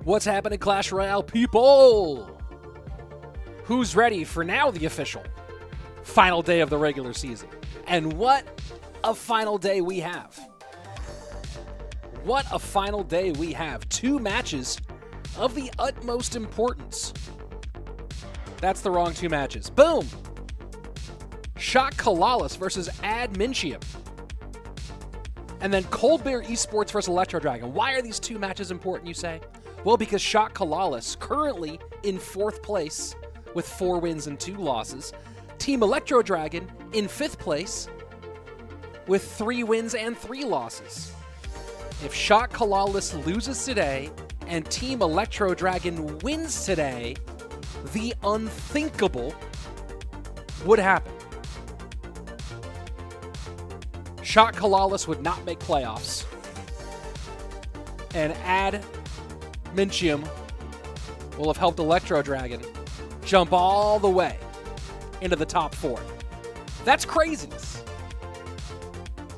What's happening, Clash Royale people? Who's ready for now the official final day of the regular season? And what a final day we have. What a final day we have. 2 matches of the utmost importance. That's the wrong 2 matches. Boom! Shock Calalas versus Minchiam. And then Cold Bear Esports versus Electrodragon. Why are these 2 matches important, you say? Well, because Shock Calalas, currently in 4th place with 4 wins and 2 losses. Team Electrodragon in 5th place with 3 wins and 3 losses. If Shock Calalas loses today and Team Electrodragon wins today, the unthinkable would happen. Shock Calalas would not make playoffs. And Minchiam will have helped Electrodragon jump all the way into the top 4. That's craziness.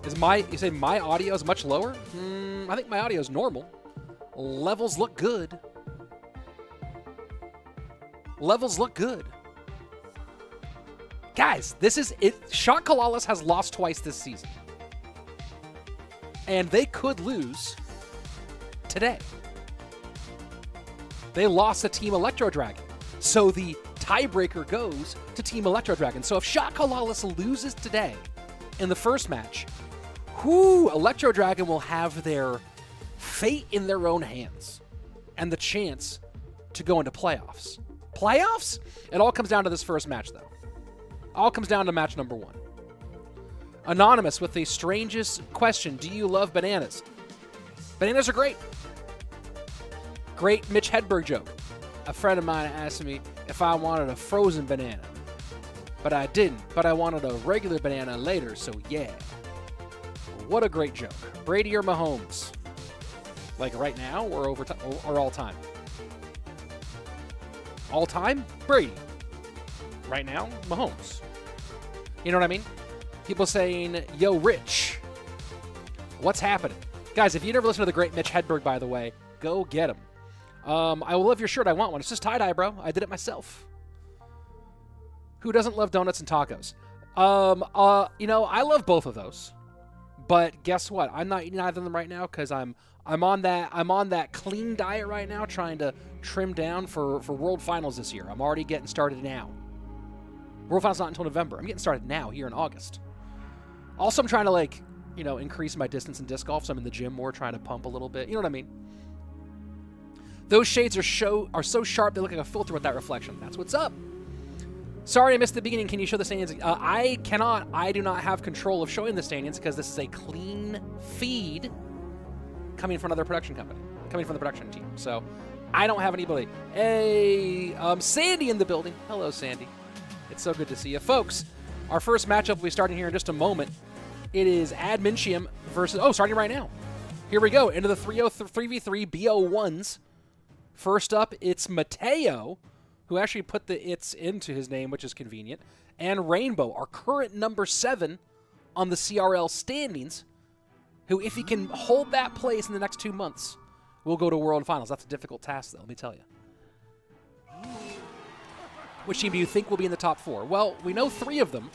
You say my audio is much lower? I think my audio is normal. Levels look good. Levels look good. Guys, this is it. Shock Calalas has lost twice this season. And they could lose today. They lost to Team Electrodragon. So the tiebreaker goes to Team Electrodragon. So if Shock Calalas loses today in the first match, Electrodragon will have their fate in their own hands and the chance to go into playoffs. Playoffs? It all comes down to this first match, though. All comes down to match number 1. Anonymous with the strangest question. Do you love bananas? Bananas are great. Great Mitch Hedberg joke. A friend of mine asked me if I wanted a frozen banana. But I didn't. But I wanted a regular banana later, so yeah. What a great joke. Brady or Mahomes? Like right now or or all time? All time? Brady. Right now? Mahomes. You know what I mean? People saying, yo, Rich. What's happening? Guys, if you never listened to the great Mitch Hedberg, by the way, go get him. I will love your shirt. I want one. It's just tie-dye, bro. I did it myself. Who doesn't love donuts and tacos? You know, I love both of those. But guess what? I'm not eating either of them right now because I'm on that clean diet right now, trying to trim down for World Finals this year. I'm already getting started now. World Finals not until November. I'm getting started now here in August. Also, I'm trying to increase my distance in disc golf, so I'm in the gym more, trying to pump a little bit. You know what I mean? Those shades are so sharp they look like a filter with that reflection. That's what's up. Sorry I missed the beginning. Can you show the standings? I cannot. I do not have control of showing the standings because this is a clean feed coming from another production company, coming from the production team. So I don't have any ability. Hey, Sandy in the building. Hello, Sandy. It's so good to see you. Folks, our first matchup will be starting here in just a moment. It is Minchiam versus... Oh, starting right now. Here we go. Into the 3v3 BO1s. First up, it's Mateo, who actually put the "it's" into his name, which is convenient, and Rainbow, our current number 7 on the CRL standings, who, if he can hold that place in the next 2 months, will go to World Finals. That's a difficult task, though, let me tell you. Which team do you think will be in the top 4? Well, we know 3 of them.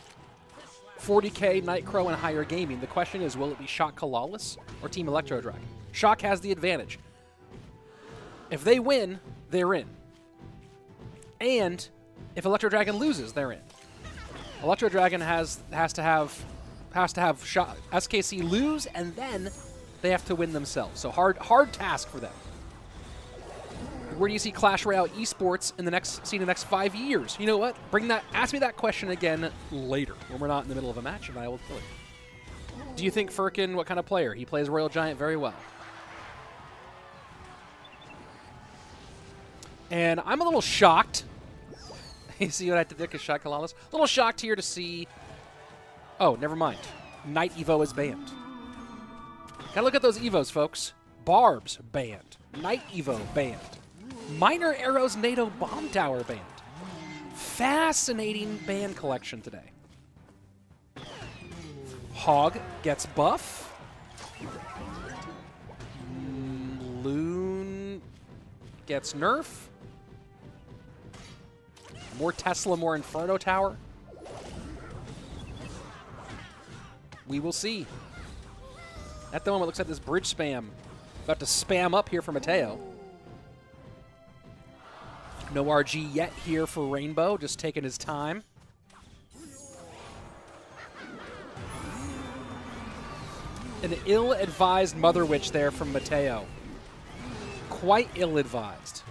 40K, Nightcrow, and Higher Gaming. The question is, will it be Shock Calalas or Team Electrodragon? Shock has the advantage. If they win, they're in. And if Electrodragon loses, they're in. Electrodragon has to have SKC lose, and then they have to win themselves. So hard task for them. Where do you see Clash Royale esports in the next 5 years? You know what? Ask me that question again later when we're not in the middle of a match, and I will tell you. Do you think Furkan, what kind of player? He plays Royal Giant very well. And I'm a little shocked. You see what I did there, Shock Calalas? A little shocked here to see... Oh, never mind. Night Evo is banned. Gotta look at those Evos, folks. Barbs banned. Night Evo banned. Minor Arrows NATO Bomb Tower banned. Fascinating ban collection today. Hog gets buff. gets nerf. More Tesla, more Inferno Tower. We will see. At the moment, it looks like this bridge spam. About to spam up here for Mateo. No RG yet here for Rainbow, just taking his time. An ill-advised Mother Witch there from Mateo. Quite ill-advised.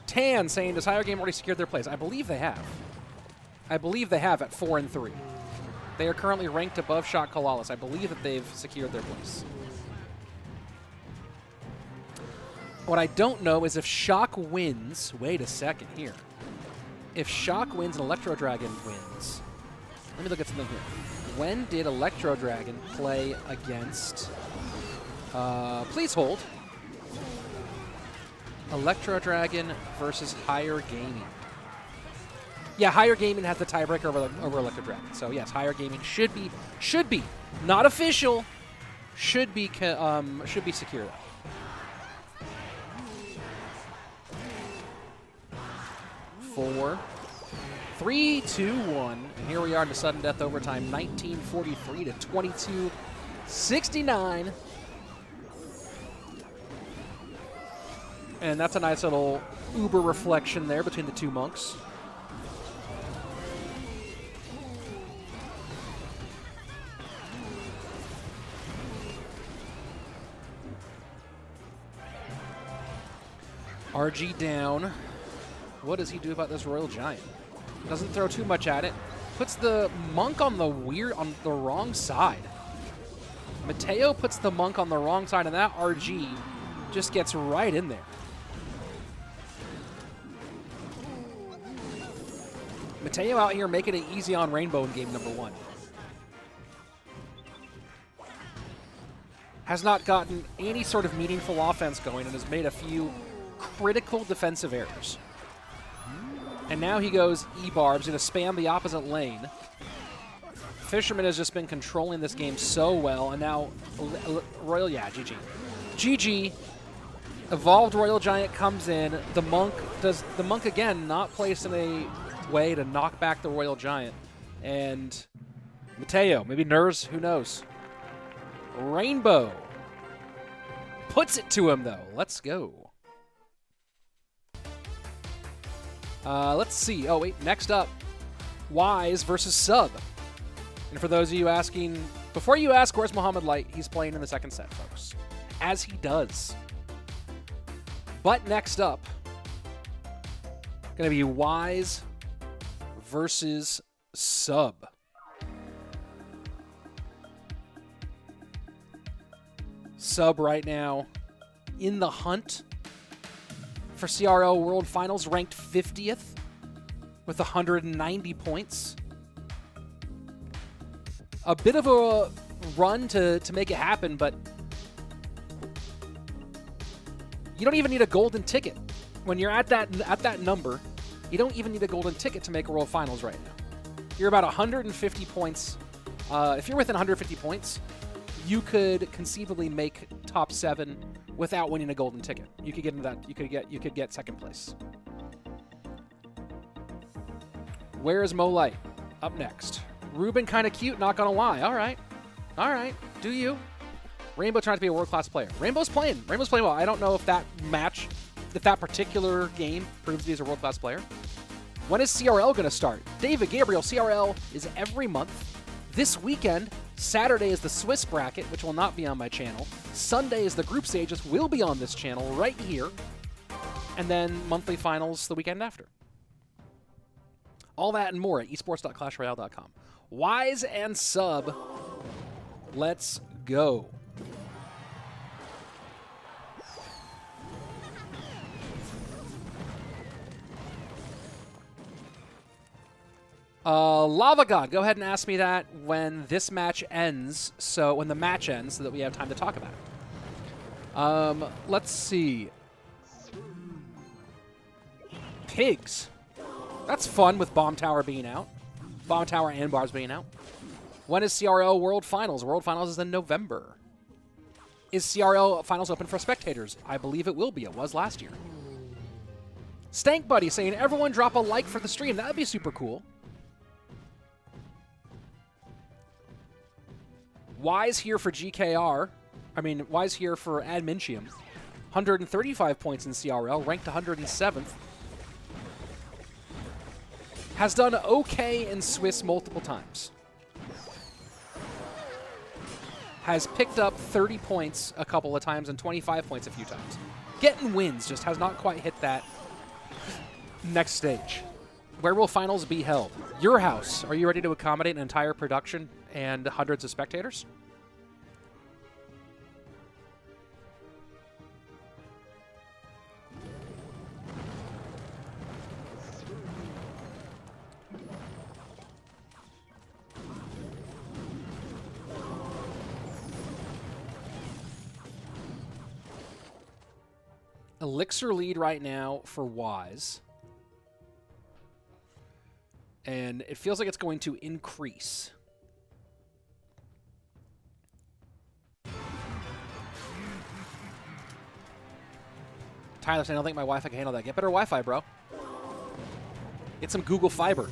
Tan saying, does Higher Game already secured their place? I believe they have. I believe they have at 4 and 3. They are currently ranked above Shock Calalas. I believe that they've secured their place. What I don't know is if Shock wins. Wait a second here. If Shock wins and Electrodragon wins. Let me look at something here. When did Electrodragon play against... please hold. Electrodragon versus Higher Gaming. Yeah, Higher Gaming has the tiebreaker over Electrodragon. So yes, Higher Gaming should be, not official, should be secure though. 4, 3, 2, 1, and here we are in the sudden death overtime, 1943 to 22-69. And that's a nice little Uber reflection there between the two monks. RG down. What does he do about this Royal Giant? Doesn't throw too much at it. Puts the monk on the wrong side. Mateo puts the monk on the wrong side, and that RG just gets right in there. Mateo out here making it easy on Rainbow in game number 1. Has not gotten any sort of meaningful offense going and has made a few critical defensive errors. And now he goes E-Barbs, going to spam the opposite lane. Fisherman has just been controlling this game so well, and now Royal, yeah, GG. GG. Evolved Royal Giant comes in. The monk does the monk again not placed in a way to knock back the Royal Giant. And Mateo, maybe Nurs, who knows? Rainbow puts it to him though. Let's go. Let's see. Oh, wait. Next up, Wise versus Sub. And for those of you asking, before you ask where's Mohamed Light, he's playing in the second set, folks. As he does. But next up, going to be Wise versus Sub. Sub right now in the hunt for CRL World Finals, ranked 50th with 190 points. A bit of a run to make it happen, but you don't even need a golden ticket. When you're at that number, you don't even need a golden ticket to make a World Finals right now. You're about 150 points. If you're within 150 points, you could conceivably make top 7 without winning a golden ticket. You could get into that. You could get second place. Where is Mo Light? Up next. Ruben kind of cute, not gonna lie. All right. Do you? Rainbow trying to be a world-class player. Rainbow's playing well. I don't know if that match, if that particular game proves he's a world-class player. When is CRL gonna start? David Gabriel, CRL is every month. This weekend, Saturday is the Swiss bracket, which will not be on my channel. Sunday is the group stages, will be on this channel right here. And then monthly finals the weekend after. All that and more at esports.clashroyale.com. Wise and Sub, let's go. Lava God, go ahead and ask me that when this match ends, when the match ends, so that we have time to talk about it. Let's see. Pigs. That's fun with Bomb Tower being out. Bomb Tower and Bars being out. When is CRL World Finals? World Finals is in November. Is CRL Finals open for spectators? I believe it will be. It was last year. Stank Buddy saying, everyone drop a like for the stream. That would be super cool. Wise here for GKR. I mean, Wise here for Minchiam. 135 points in CRL, ranked 107th. Has done okay in Swiss multiple times. Has picked up 30 points a couple of times and 25 points a few times. Getting wins, just has not quite hit that next stage. Where will finals be held? Your house. Are you ready to accommodate an entire production and hundreds of spectators? Elixir lead right now for Wise. And it feels like it's going to increase. Tyler saying, I don't think my Wi-Fi can handle that. Get better Wi-Fi, bro. Get some Google Fiber.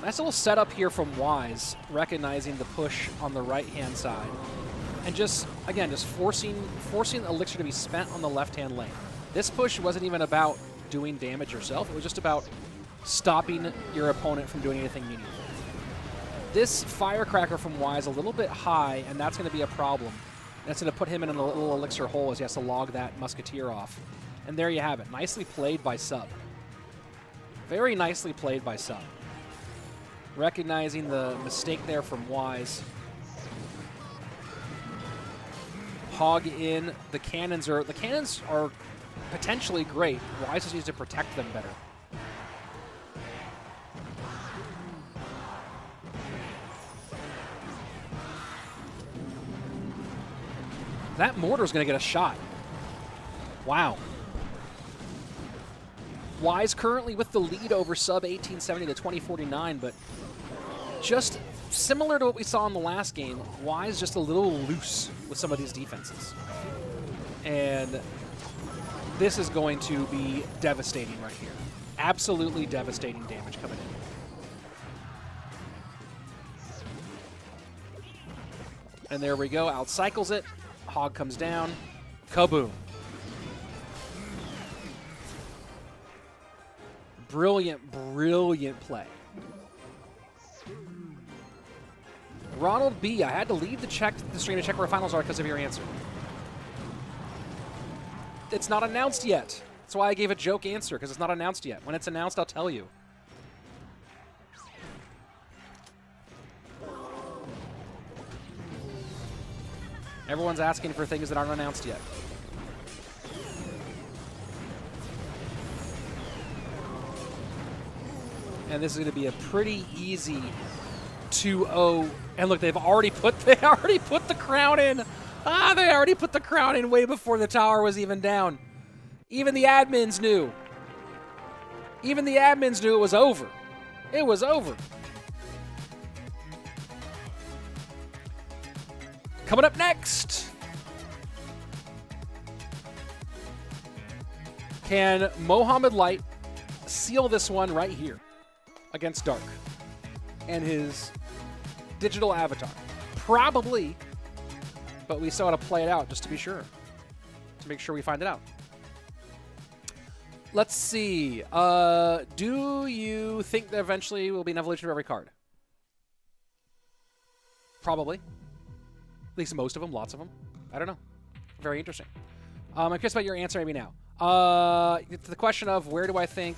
Nice little setup here from Wise, recognizing the push on the right-hand side. And just, again, just forcing Elixir to be spent on the left-hand lane. This push wasn't even about doing damage yourself. It was just about stopping your opponent from doing anything meaningful. This Firecracker from Wise a little bit high, and that's going to be a problem. That's going to put him in a little Elixir hole as he has to log that Musketeer off. And there you have it. Nicely played by Sub. Very nicely played by Sub. Recognizing the mistake there from Wise. Hog in. The cannons are potentially great. Wise just needs to protect them better. That mortar's going to get a shot. Wow. Wise currently with the lead over Sub 1870 to 2049, but just similar to what we saw in the last game, Wise just a little loose with some of these defenses. And this is going to be devastating right here. Absolutely devastating damage coming in. And there we go, outcycles it. Hog comes down. Kaboom. Brilliant, brilliant play. Ronald B., I had to leave the stream to check where finals are because of your answer. It's not announced yet. That's why I gave a joke answer, because it's not announced yet. When it's announced, I'll tell you. Everyone's asking for things that aren't announced yet. And this is going to be a pretty easy 2-0. And look, they've already put the crown in. They already put the crown in way before the tower was even down. Even the admins knew. Even the admins knew it was over. It was over. Coming up next, can Mohamed Light seal this one right here against Dark and his digital avatar? Probably, but we still got to play it out just to be sure, to make sure we find it out. Let's see. Do you think that eventually will be an evolution of every card? Probably. At least most of them, lots of them. I don't know. Very interesting. I'm curious about your answer maybe now. To the question of where do I think,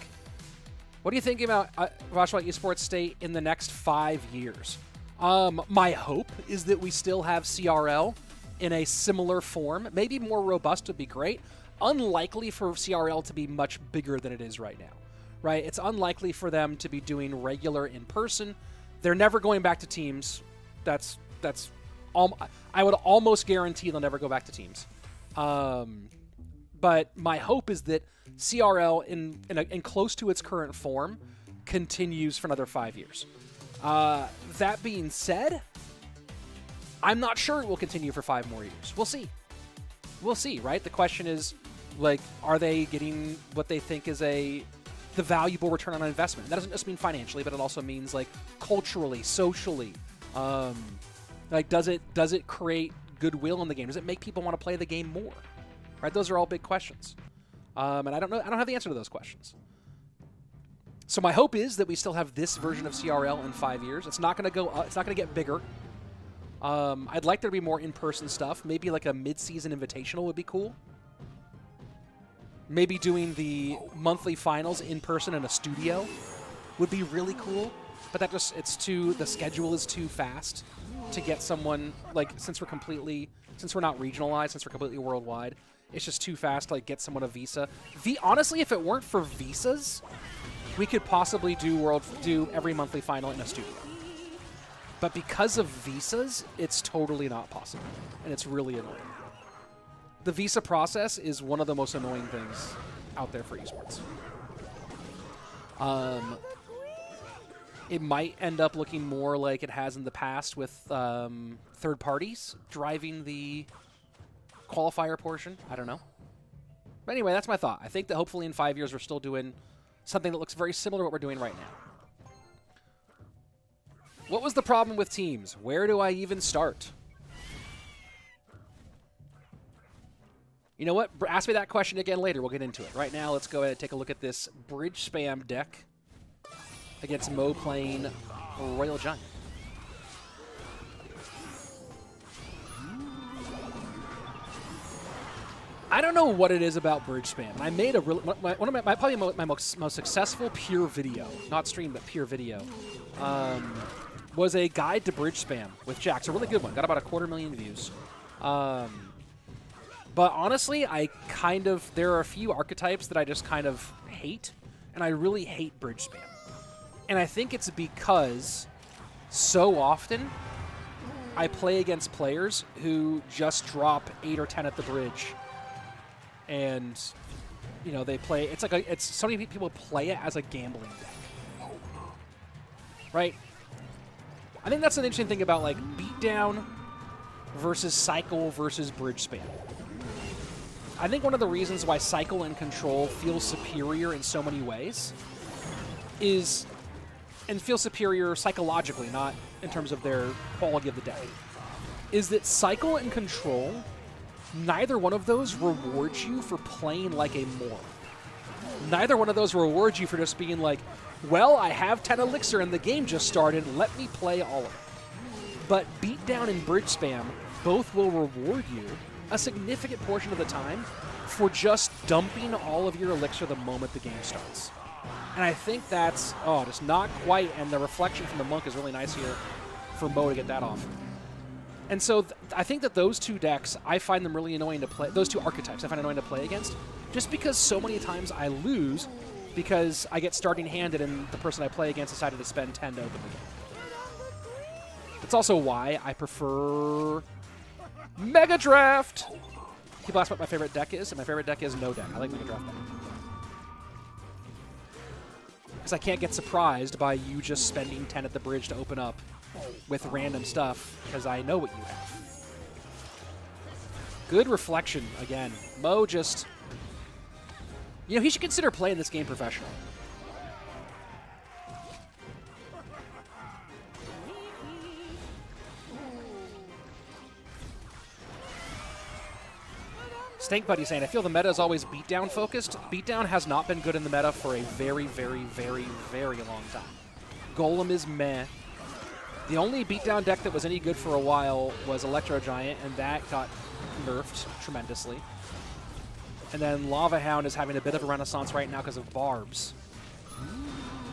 what do you think about Rushlight Esports State in the next 5 years? My hope is that we still have CRL in a similar form. Maybe more robust would be great. Unlikely for CRL to be much bigger than it is right now, right? It's unlikely for them to be doing regular in-person. They're never going back to teams. That's I would almost guarantee they'll never go back to teams. But my hope is that CRL in close to its current form continues for another 5 years. That being said, I'm not sure it will continue for 5 more years. We'll see. We'll see, right? The question is, like, are they getting what they think is the valuable return on investment? That doesn't just mean financially, but it also means, like, culturally, socially. Like, does it create goodwill in the game? Does it make people want to play the game more? Right? Those are all big questions. And I don't know. I don't have the answer to those questions. So my hope is that we still have this version of CRL in 5 years. It's not going to go up. It's not going to get bigger. I'd like there to be more in-person stuff. Maybe like a mid-season invitational would be cool. Maybe doing the monthly finals in person in a studio would be really cool. But that just, the schedule is too fast to get someone, like, since we're not regionalized, since we're completely worldwide, it's just too fast to, like, get someone a visa. Honestly, if it weren't for visas, we could possibly do every monthly final in a studio. But because of visas, it's totally not possible. And it's really annoying. The visa process is one of the most annoying things out there for esports. It might end up looking more like it has in the past with third parties driving the qualifier portion. I don't know. But anyway, that's my thought. I think that hopefully in 5 years we're still doing something that looks very similar to what we're doing right now. What was the problem with teams? Where do I even start? You know what? Ask me that question again later. We'll get into it. Right now, let's go ahead and take a look at this bridge spam deck against Mo playing Royal Giant. I don't know what it is about bridge spam. I made probably my most successful pure video, not stream, but pure video, was a guide to bridge spam with Jax. A really good one. Got about 250,000 views. But honestly, there are a few archetypes that I just kind of hate, and I really hate bridge spam. And I think it's because so often I play against players who just drop 8 or 10 at the bridge. And, you know, they play, so many people play it as a gambling deck. Right? I think that's an interesting thing about, like, beatdown versus cycle versus bridge spam. I think one of the reasons why cycle and control feel superior in so many ways and feel superior psychologically, not in terms of their quality of the deck, is that cycle and control, neither one of those rewards you for playing like a moron. Neither one of those rewards you for just being like, well, I have 10 elixir and the game just started, let me play all of it. But beatdown and bridge spam both will reward you a significant portion of the time for just dumping all of your elixir the moment the game starts. And I think that's, just not quite, and the reflection from the monk is really nice here for Mo to get that off. And so I think that those two decks, I find them really annoying to play, those two archetypes I find annoying to play against, just because so many times I lose because I get starting handed and the person I play against decided to spend 10 to open the game. That's also why I prefer Mega Draft. People ask what my favorite deck is, and my favorite deck is no deck. I like Mega Draft better. Because I can't get surprised by you just spending 10 at the bridge to open up with random stuff, because I know what you have. Good reflection again. Mo just, you know, he should consider playing this game professionally. Stank Buddy saying, I feel the meta is always beatdown focused. Beatdown has not been good in the meta for a very, very, very, very long time. Golem is meh. The only beatdown deck that was any good for a while was Electrodragon, and that got nerfed tremendously. And then Lava Hound is having a bit of a renaissance right now because of Barbs.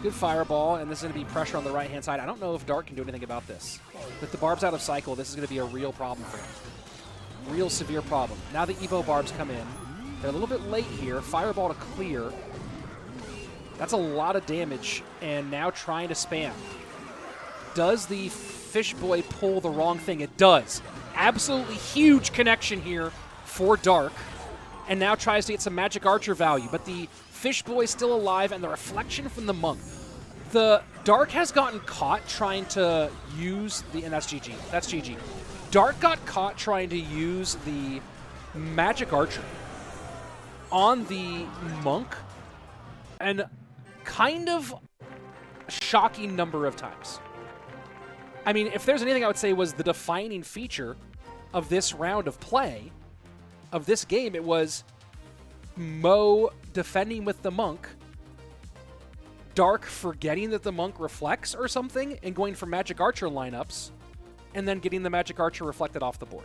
Good Fireball, and this is going to be pressure on the right-hand side. I don't know if Dark can do anything about this. With the Barbs out of cycle, this is going to be a real problem for him. Real severe problem. Now the Evo Barbs come in. They're a little bit late here. Fireball to clear. That's a lot of damage, and now trying to spam. Does the Fish Boy pull the wrong thing? It does. Absolutely huge connection here for Dark, and now tries to get some Magic Archer value, but the Fish Boy still alive, and the reflection from the Monk. The Dark has gotten caught trying to use the, and that's GG. That's GG. Dark got caught trying to use the Magic Archer on the Monk and kind of a shocking number of times. I mean, if there's anything I would say was the defining feature of this round of play, of this game, it was Mo defending with the Monk, Dark forgetting that the Monk reflects or something and going for Magic Archer lineups, and then getting the Magic Archer reflected off the board.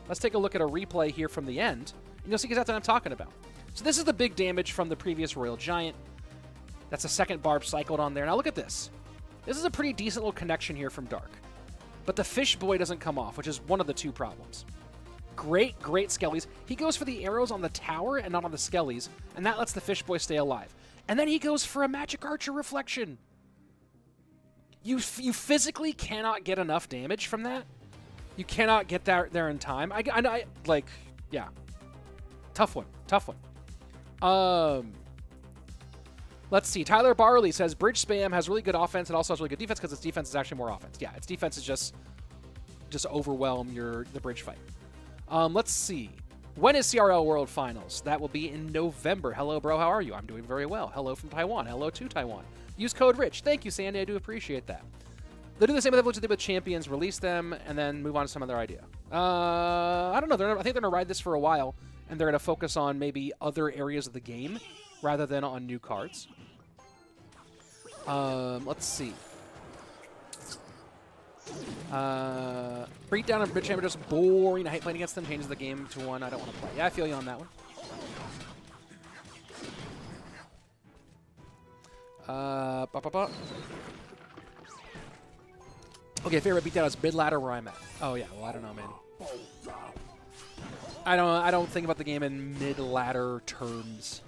Let's take a look at a replay here from the end, and you'll see exactly what I'm talking about. So this is the big damage from the previous Royal Giant. That's a second barb cycled on there. Now look at this. This is a pretty decent little connection here from Dark. But the Fish Boy doesn't come off, which is one of the two problems. Great Skellies. He goes for the arrows on the tower and not on the Skellies, and that lets the Fish Boy stay alive. And then he goes for a Magic Archer reflection. You physically cannot get enough damage from that. You cannot get there in time. Yeah. Tough one. Let's see. Tyler Barley says Bridge Spam has really good offense and also has really good defense because its defense is actually more offense. Yeah, its defense is just overwhelm the bridge fight. Let's see. When is CRL World Finals? That will be in November. Hello, bro. How are you? I'm doing very well. Hello from Taiwan. Hello to Taiwan. Use code RICH. Thank you, Sandy. I do appreciate that. They'll do the same with what they did with Champions, release them, and then move on to some other idea. I don't know. I think they're going to ride this for a while, and they're going to focus on maybe other areas of the game rather than on new cards. Let's see. Breakdown and Minchiam are just boring. I hate playing against them. Changes the game to one I don't want to play. Yeah, I feel you on that one. Okay, favorite beatdown is mid-ladder where I'm at. Oh yeah, well I don't know, man. I don't think about the game in mid-ladder terms.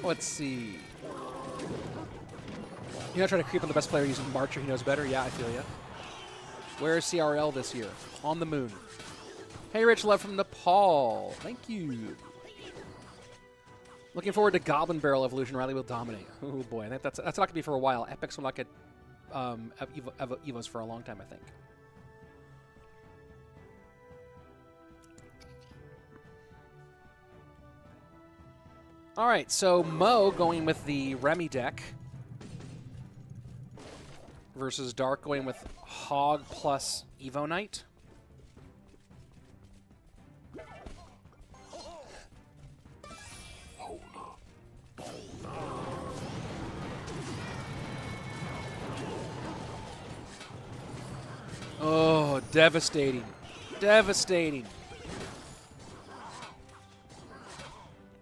Let's see. You're not trying to creep on the best player using Marcher. He knows better. Yeah, I feel ya. Where is CRL this year? On the moon. Hey, Rich Love from Nepal. Thank you. Looking forward to Goblin Barrel Evolution. Riley will dominate. Oh boy, I think that's not gonna be for a while. Epics will not get Evos for a long time, I think. All right, so Mo going with the Remy deck versus Dark going with Hog plus Evo Knight. Oh, devastating. Devastating.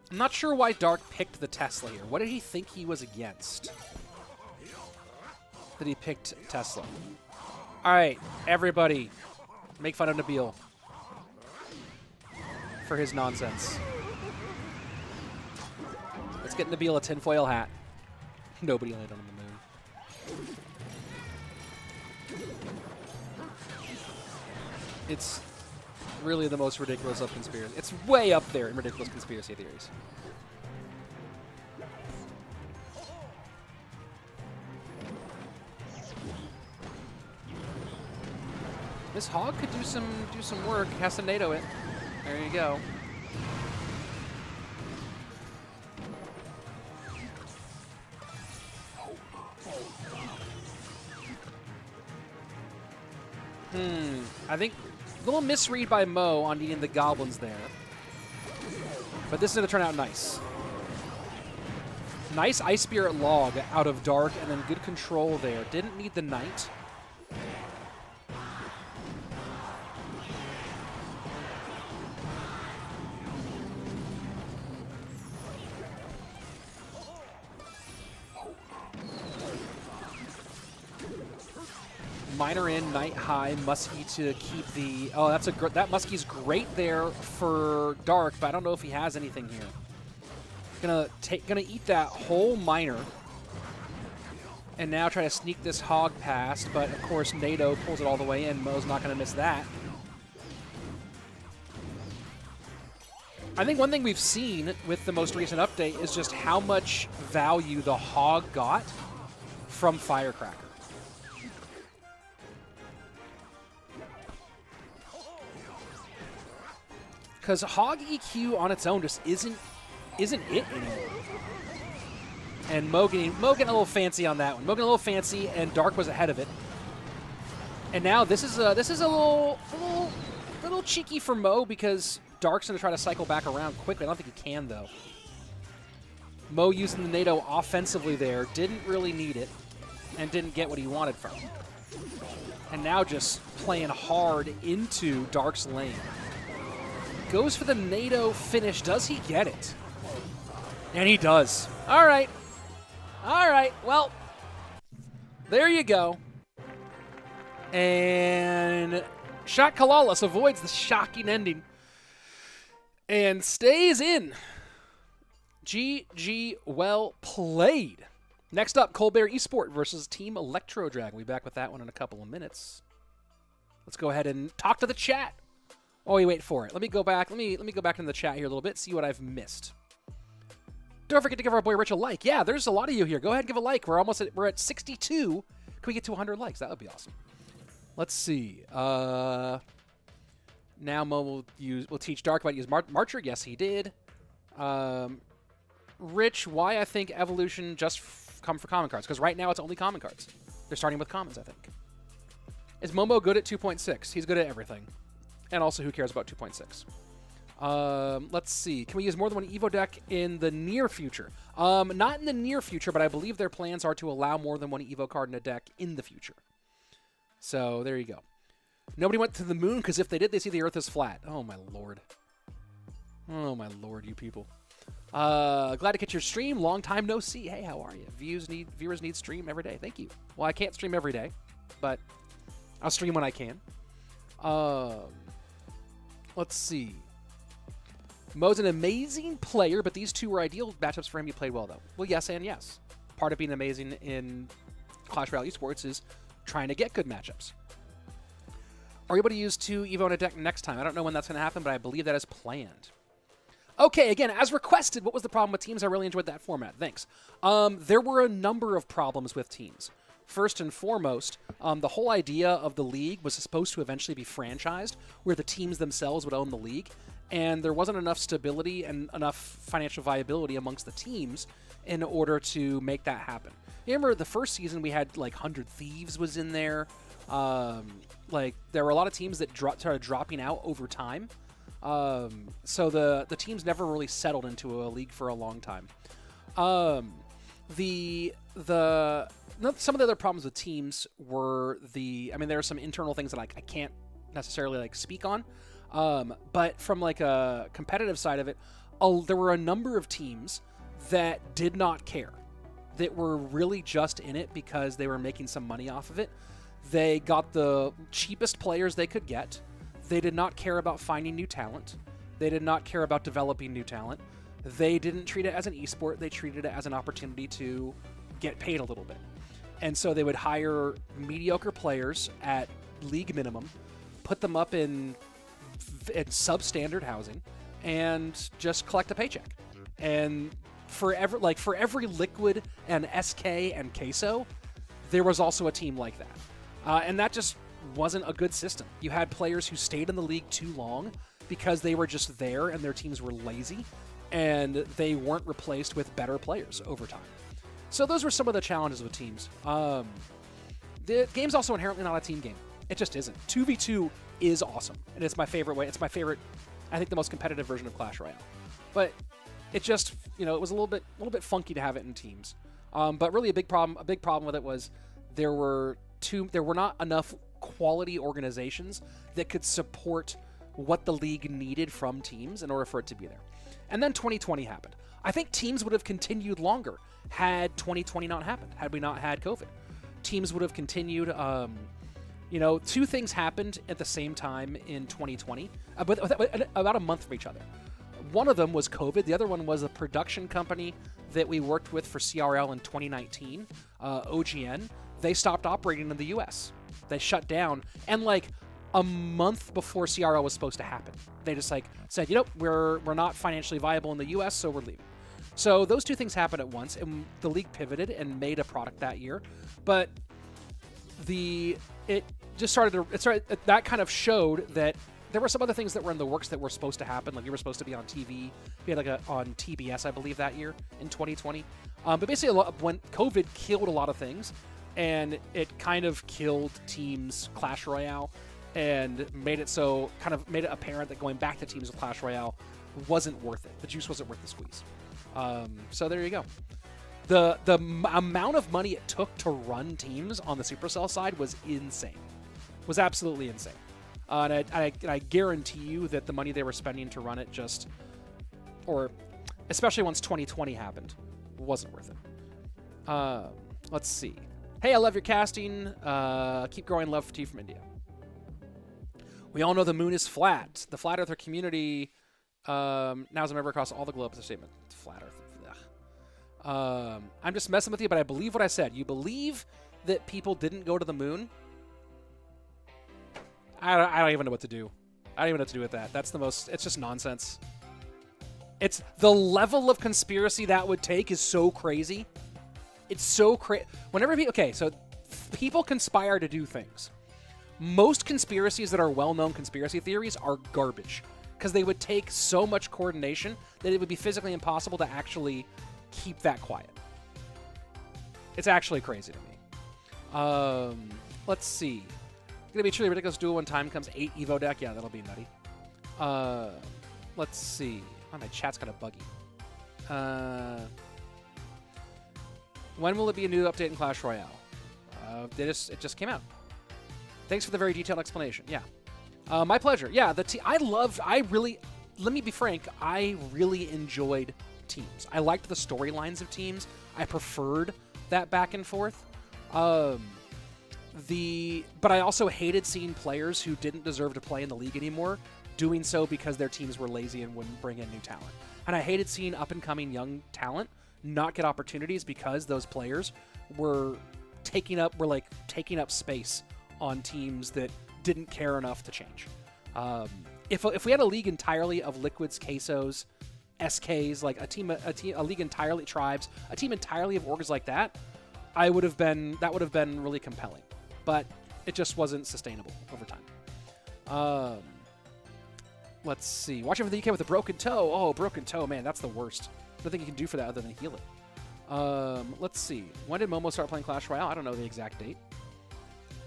I'm not sure why Dark picked the Tesla here. What did he think he was against that he picked Tesla? All right, everybody, make fun of Nabil for his nonsense. Let's get Nabil a tinfoil hat. Nobody landed on the moon. It's really the most ridiculous of conspiracy. It's way up there in ridiculous conspiracy theories. This Hog could do some work. Has to NATO it. There you go. I think a little misread by Mo on needing the goblins there. But this is going to turn out nice. Nice Ice Spirit log out of Dark and then good control there. Didn't need the Knight. Miner in, Knight high, Muskie to keep the... Oh, that's that Muskie's great there for Dark, but I don't know if he has anything here. Gonna eat that whole Miner, and now try to sneak this Hog past, but of course NATO pulls it all the way in. Mo's not gonna miss that. I think one thing we've seen with the most recent update is just how much value the Hog got from Firecracker. Because Hog EQ on its own just isn't it anymore. And Mo getting a little fancy on that one. Mo getting a little fancy, and Dark was ahead of it. And now this is a little cheeky for Mo because Dark's going to try to cycle back around quickly. I don't think he can, though. Mo using the NATO offensively there, didn't really need it, and didn't get what he wanted from it. And now just playing hard into Dark's lane. Goes for the NATO finish. Does he get it? And he does. All right. All right. Well, there you go. And Shot Calalas avoids the shocking ending and stays in. GG, well played. Next up, Colbert Esport versus Team Electrodragon. We'll be back with that one in a couple of minutes. Let's go ahead and talk to the chat. Oh, wait for it. Let me go back. Let me go back into the chat here a little bit, see what I've missed. Don't forget to give our boy Rich a like. Yeah, there's a lot of you here. Go ahead and give a like. We're at 62. Can we get to 100 likes? That would be awesome. Let's see. Now Mo will teach Dark about use Marcher. Yes, he did. Rich, why I think Evolution just come for common cards? Because right now it's only common cards. They're starting with commons, I think. Is Momo good at 2.6? He's good at everything. And also, who cares about 2.6? Let's see. Can we use more than one Evo deck in the near future? Not in the near future, but I believe their plans are to allow more than one Evo card in a deck in the future. So, there you go. Nobody went to the moon, because if they did, they see the Earth is flat. Oh, my lord. Oh, my lord, you people. Glad to catch your stream. Long time no see. Hey, how are you? Viewers need stream every day. Thank you. Well, I can't stream every day, but I'll stream when I can. Let's see. Mo's an amazing player, but these two were ideal matchups for him. He played well, though. Well, yes and yes. Part of being amazing in Clash Royale Esports is trying to get good matchups. Are you able to use 2 Evo in a deck next time? I don't know when that's going to happen, but I believe that is planned. Okay, again, as requested, what was the problem with teams? I really enjoyed that format. Thanks. There were a number of problems with teams. First and foremost, the whole idea of the league was supposed to eventually be franchised, where the teams themselves would own the league, and there wasn't enough stability and enough financial viability amongst the teams in order to make that happen. You remember the first season we had like 100 Thieves was in there. Like there were a lot of teams that started dropping out over time. So the teams never really settled into a league for a long time. Some of the other problems with teams were I mean, there are some internal things that I can't necessarily like speak on. But from like a competitive side of it, there were a number of teams that did not care, that were really just in it because they were making some money off of it. They got the cheapest players they could get. They did not care about finding new talent. They did not care about developing new talent. They didn't treat it as an esport. They treated it as an opportunity to get paid a little bit. And so they would hire mediocre players at league minimum, put them up in substandard housing, and just collect a paycheck. And for every Liquid and SK and Queso, there was also a team like that. And that just wasn't a good system. You had players who stayed in the league too long because they were just there and their teams were lazy, and they weren't replaced with better players over time. So those were some of the challenges with teams. The game's also inherently not a team game. It just isn't. 2v2 is awesome, and it's my favorite way. It's my favorite, I think, the most competitive version of Clash Royale. But it just, it was a little bit funky to have it in teams. But really, a big problem with it was there were not enough quality organizations that could support what the league needed from teams in order for it to be there. And then 2020 happened. I think teams would have continued longer had 2020 not happened, had we not had COVID. Teams would have continued. Two things happened at the same time in 2020, about a month from each other. One of them was COVID. The other one was a production company that we worked with for CRL in 2019, OGN. They stopped operating in the U.S. They shut down. And like a month before CRL was supposed to happen, they just said, we're not financially viable in the U.S., so we're leaving. So those two things happened at once, and the league pivoted and made a product that year. But it that kind of showed that there were some other things that were in the works that were supposed to happen. Like you were supposed to be on TV. We had on TBS, I believe, that year in 2020. But basically, when COVID killed a lot of things, and it kind of killed Teams Clash Royale, and made it apparent that going back to Teams of Clash Royale wasn't worth it. The juice wasn't worth the squeeze. So there you go. The amount of money it took to run Teams on the Supercell side was insane. Was absolutely insane. And I guarantee you that the money they were spending to run it especially once 2020 happened, wasn't worth it. Let's see. Hey, I love your casting. Keep growing love to you from India. We all know the moon is flat. The flat earther community now is a member across all the globe. It's a statement. Flat earth. I'm just messing with you, but I believe what I said. You believe that people didn't go to the moon? I don't even know what to do. I don't even know what to do with that. It's just nonsense. It's the level of conspiracy that would take is so crazy. It's so crazy. So people conspire to do things. Most conspiracies that are well-known conspiracy theories are garbage because they would take so much coordination that it would be physically impossible to actually keep that quiet. It's actually crazy to me. Let's see. It's going to be truly ridiculous duel when time comes. 8 Evo deck. Yeah, that'll be nutty. Let's see. Oh, my chat's kind of buggy. When will it be a new update in Clash Royale? It just came out. Thanks for the very detailed explanation. Yeah. My pleasure. Yeah, let me be frank, I really enjoyed Teams. I liked the storylines of Teams. I preferred that back and forth. But I also hated seeing players who didn't deserve to play in the league anymore doing so because their teams were lazy and wouldn't bring in new talent. And I hated seeing up-and-coming young talent not get opportunities because those players were taking up space on teams that didn't care enough to change. If we had a league entirely of Liquids, Quesos, SKs, like a league entirely Tribes, a team entirely of orgs like that, that would have been really compelling. But it just wasn't sustainable over time. Let's see. Watching for the UK with a broken toe. Oh, broken toe, man, that's the worst. Nothing you can do for that other than heal it. Let's see. When did Momo start playing Clash Royale? I don't know the exact date.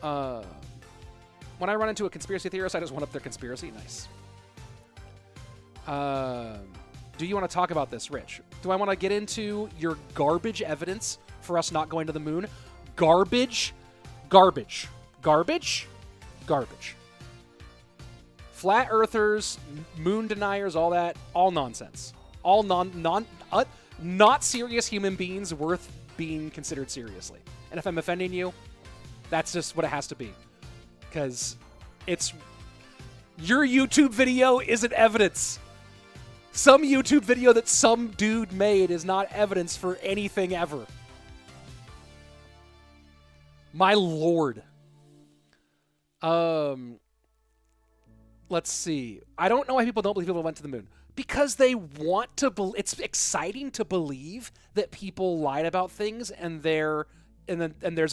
When I run into a conspiracy theorist, I just one-up their conspiracy. Nice. Do you want to talk about this, Rich? Do I want to get into your garbage evidence for us not going to the moon? Garbage. Garbage. Garbage. Garbage. Flat earthers, moon deniers, all that, all nonsense. All not serious human beings worth being considered seriously. And if I'm offending you, that's just what it has to be. Because your YouTube video isn't evidence. Some YouTube video that some dude made is not evidence for anything ever. My lord. Let's see. I don't know why people don't believe people went to the moon. Because they want to believe. It's exciting to believe that people lied about things and there's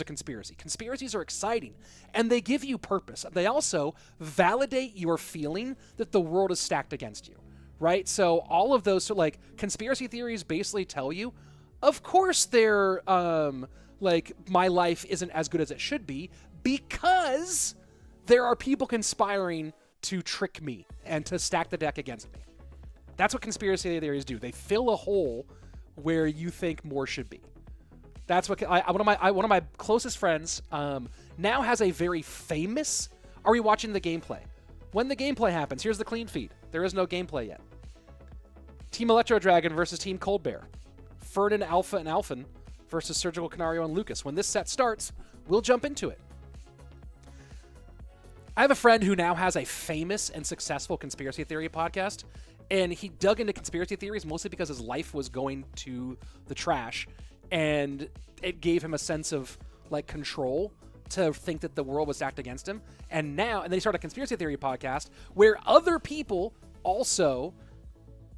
a conspiracy. Conspiracies are exciting, and they give you purpose. They also validate your feeling that the world is stacked against you, right? So all of those, conspiracy theories basically tell you, of course they're, my life isn't as good as it should be because there are people conspiring to trick me and to stack the deck against me. That's what conspiracy theories do. They fill a hole where you think more should be. That's what one of my closest friends now has a very famous. Are we watching the gameplay? When the gameplay happens, here's the clean feed. There is no gameplay yet. Team Electrodragon versus Team Coldbear. Fernan, Alpha, and Alfon versus Surgical Canario and Lucas. When this set starts, we'll jump into it. I have a friend who now has a famous and successful conspiracy theory podcast, and he dug into conspiracy theories mostly because his life was going to the trash, and it gave him a sense of control to think that the world was stacked against him. And then he started a conspiracy theory podcast where other people also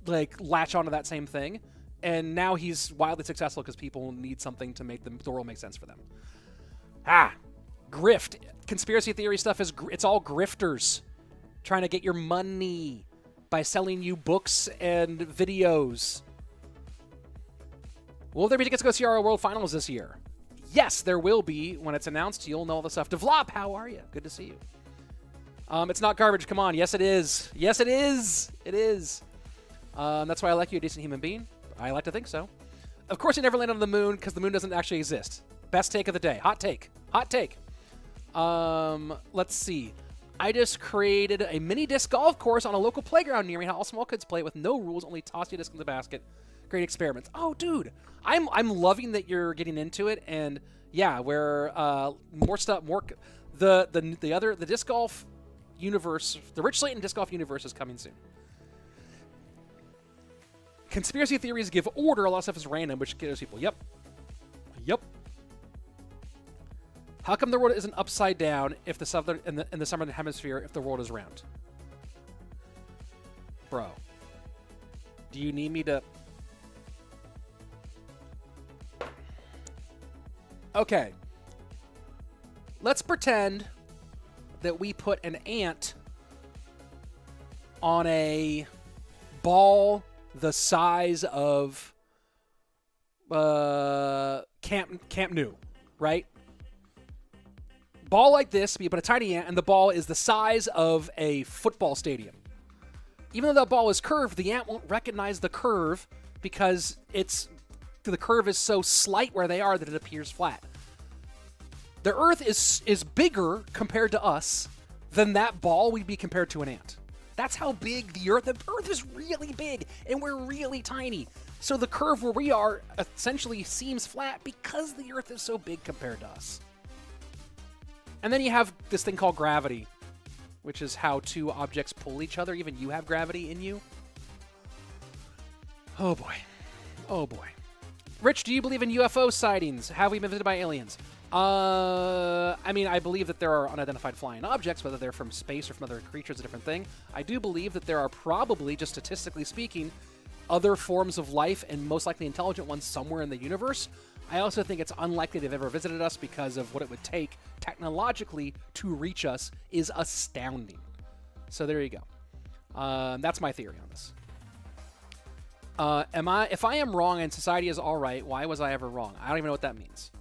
latch onto that same thing, and now he's wildly successful because people need something to make the world make sense for them. Grift. Conspiracy theory stuff is it's all grifters trying to get your money by selling you books and videos. Will there be tickets to go see our World Finals this year? Yes, there will be. When it's announced, you'll know all the stuff. Devlop, how are you? Good to see you. It's not garbage. Come on. Yes, it is. Yes, it is. It is. That's why I like you, a decent human being. I like to think so. Of course, you never land on the moon because the moon doesn't actually exist. Best take of the day. Hot take. Hot take. Let's see. I just created a mini disc golf course on a local playground near me. How all small kids play with no rules, only toss your disc in the basket. Great experiments. Oh, dude, I'm loving that you're getting into it, and yeah, where more stuff, the disc golf universe, the Rich Slayton disc golf universe is coming soon. Conspiracy theories give order. A lot of stuff is random, which kills people. Yep. How come the world isn't upside down if the southern in the southern hemisphere if the world is round? Bro, do you need me to? Okay. Let's pretend that we put an ant on a ball the size of Camp Nou, right? Ball like this, but a tiny ant, and the ball is the size of a football stadium. Even though that ball is curved, the ant won't recognize the curve because the curve is so slight where they are that it appears flat. The Earth is bigger compared to us than that ball would be compared to an ant. That's how big the Earth is really big, and we're really tiny. So the curve where we are essentially seems flat because the Earth is so big compared to us. And then you have this thing called gravity, which is how two objects pull each other. Even you have gravity in you. Oh boy. Oh boy. Rich, do you believe in UFO sightings? Have we been visited by aliens? I mean, I believe that there are unidentified flying objects, whether they're from space or from other creatures, a different thing. I do believe that there are probably, just statistically speaking, other forms of life, and most likely intelligent ones, somewhere in the universe. I also think it's unlikely they've ever visited us because of what it would take technologically to reach us is astounding. So there you go. That's my theory on this. If I am wrong and society is all right, why was I ever wrong? I don't even know what that means.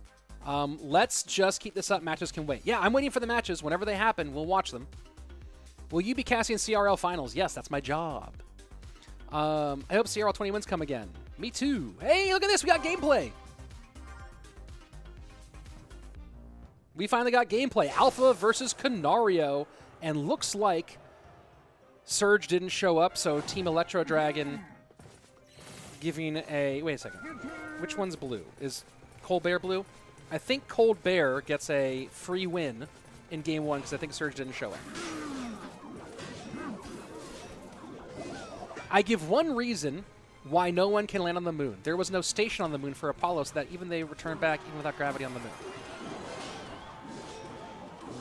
Let's just keep this up. Matches can wait. Yeah, I'm waiting for the matches. Whenever they happen, we'll watch them. Will you be casting CRL finals? Yes, that's my job. I hope CRL 20 wins come again. Me too. Hey, look at this. We got gameplay. We finally got gameplay. Alpha versus Canario. And looks like Surge didn't show up, so Team Electrodragon giving a... Wait a second. Which one's blue? Is Cold Bear blue? I think Cold Bear gets a free win in Game 1 because I think Surge didn't show up. I give one reason why no one can land on the moon. There was no station on the moon for Apollo, so that even they returned back even without gravity on the moon.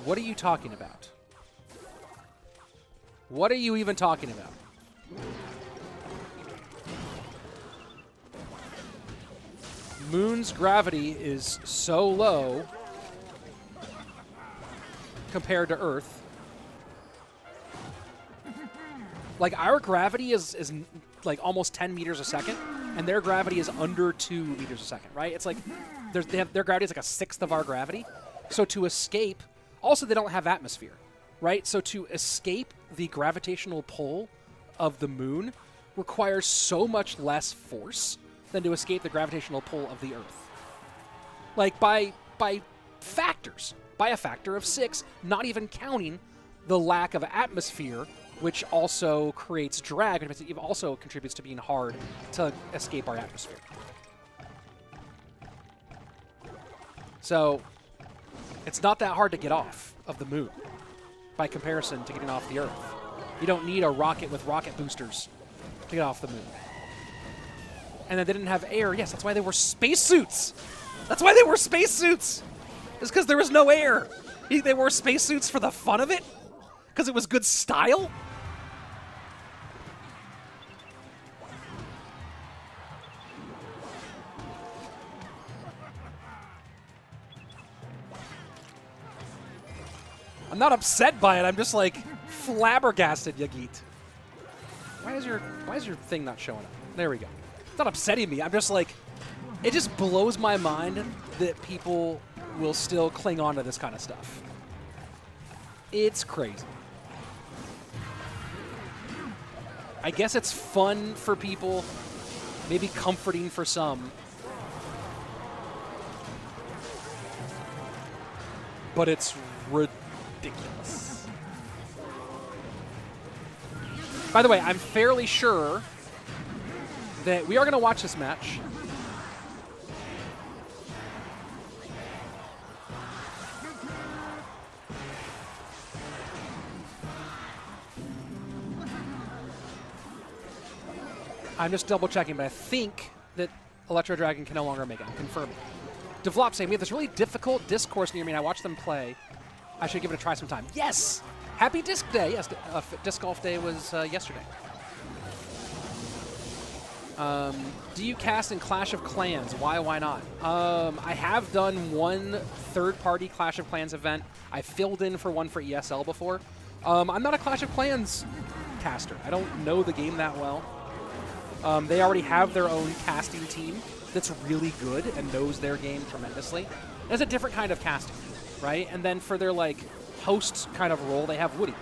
What are you talking about? What are you even talking about? Moon's gravity is so low compared to Earth. Like, our gravity is like almost 10 meters a second, and their gravity is under 2 meters a second, right? It's like their gravity is like a sixth of our gravity. So to escape... Also, they don't have atmosphere, right? So to escape the gravitational pull of the moon requires so much less force than to escape the gravitational pull of the Earth. Like, by factors. By a factor of 6, not even counting the lack of atmosphere, which also creates drag, which also contributes to being hard to escape our atmosphere. So... it's not that hard to get off of the moon by comparison to getting off the Earth. You don't need a rocket with rocket boosters to get off the moon. And then they didn't have air. Yes, that's why they wore spacesuits. That's why they wore spacesuits. It's because there was no air. They wore spacesuits for the fun of it? Because it was good style? I'm not upset by it. I'm just like flabbergasted, Yagit. Why is your thing not showing up? There we go. It's not upsetting me. I'm just like, it just blows my mind that people will still cling on to this kind of stuff. It's crazy. I guess it's fun for people, maybe comforting for some. But it's ridiculous. By the way, I'm fairly sure that we are going to watch this match. I'm just double checking, but I think that Electrodragon can no longer make it. I'm confirming. Devlop saying, we have this really difficult discourse near me, and I watch them play. I should give it a try sometime. Yes! Happy Disc Day. Yes, Disc Golf Day was yesterday. Do you cast in Clash of Clans? Why not? I have done one third-party Clash of Clans event. I filled in for one for ESL before. I'm not a Clash of Clans caster. I don't know the game that well. They already have their own casting team that's really good and knows their game tremendously. It's a different kind of casting, right? And then for their like host kind of role, they have Woody.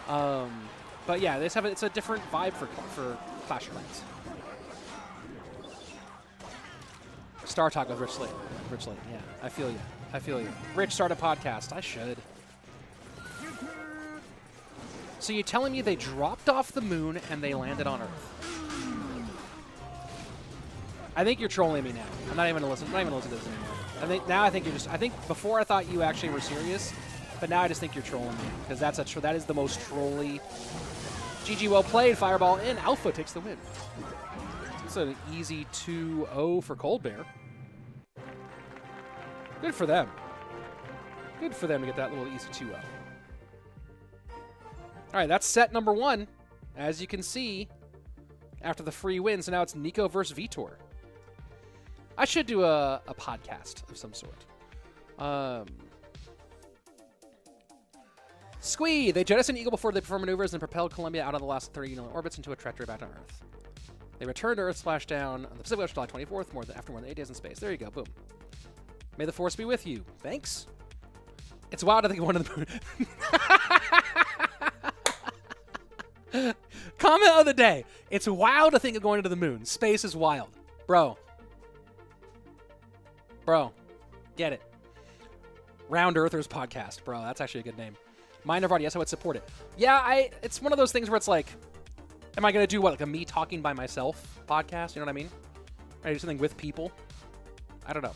But yeah, it's a different vibe for Clash of Clans. Star Talk with Rich Slate. Rich Slate, yeah, I feel you. I feel you. Rich, start a podcast. I should. So you're telling me they dropped off the moon and they landed on Earth? I think you're trolling me now. I'm not even gonna listen. I'm not even gonna listen to this anymore. I think you're just. I think before I thought you actually were serious, but now I just think you're trolling me because that is the most trolly. GG, well played. Fireball in. Alpha takes the win. It's an easy 2-0 for Cold Bear. Good for them. Good for them to get that little easy 2-0. All right, that's set number 1. As you can see, after the free win, so now it's Nico versus Vitor. I should do a podcast of some sort. Squee! They jettisoned Eagle before they performed maneuvers and propelled Columbia out of the last 30 orbits into a trajectory back to Earth. They returned to Earth splashdown on the Pacific Ocean July 24th, after more than 8 days in space. There you go, boom. May the Force be with you. Thanks. It's wild to think of one of the moon. Comment of the day. It's wild to think of going to the moon. Space is wild. Bro, get it. Round Earthers podcast. Bro, that's actually a good name. Mind of Art, yes, I would support it. Yeah, it's one of those things where it's like, am I going to do what, like a me talking by myself podcast? You know what I mean? Or do something with people? I don't know.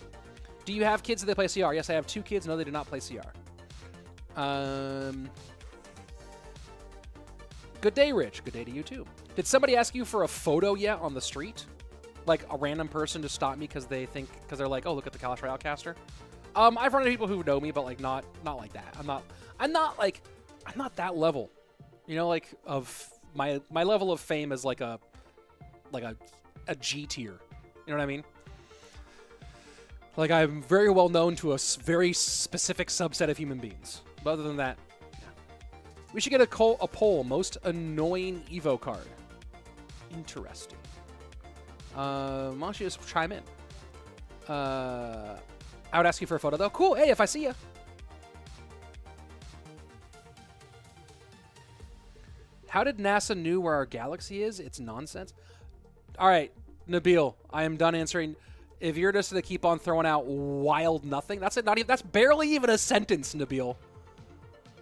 Do you have kids that they play CR? Yes, I have 2 kids. No, they do not play CR. Good day, Rich. Good day to you, too. Did somebody ask you for a photo yet on the street? Like a random person to stop me because they're like, oh, look at the Clash Royale caster? I've run into people who know me, but like not like that. I'm not that level. You know, like of my level of fame is like a G tier. You know what I mean? Like I'm very well known to a very specific subset of human beings. But other than that, yeah. We should get a poll. Most annoying Evo card. Interesting. Why don't you just chime in? I would ask you for a photo, though. Cool. Hey, if I see you. How did NASA knew where our galaxy is? It's nonsense. All right, Nabil, I am done answering. If you're just to keep on throwing out wild nothing, that's it. That's barely even a sentence, Nabil.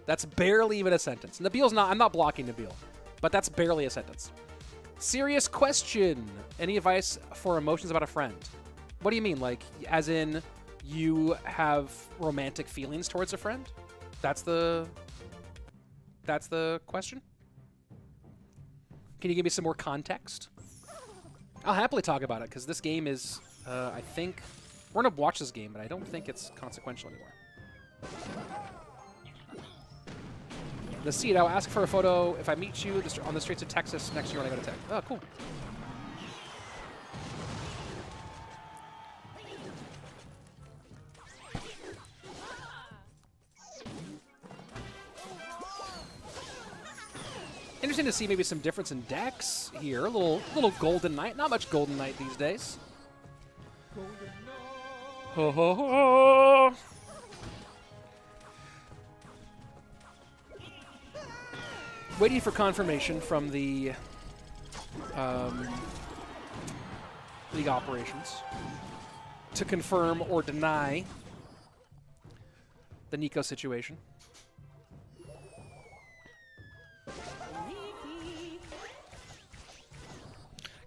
That's barely even a sentence. Nabil's not. I'm not blocking Nabil, but that's barely a sentence. Serious question. Any advice for emotions about a friend? What do you mean? Like, as in, you have romantic feelings towards a friend? That's the question? Can you give me some more context? I'll happily talk about it, because this game is, I think, we're going to watch this game, but I don't think it's consequential anymore. The seed, I'll ask for a photo if I meet you on the streets of Texas next year when I go to Tech. Oh, cool. Interesting to see maybe some difference in decks here. A little Golden Knight. Not much Golden Knight these days. Ho, ho, ho. Waiting for confirmation from the league operations to confirm or deny the Nico situation.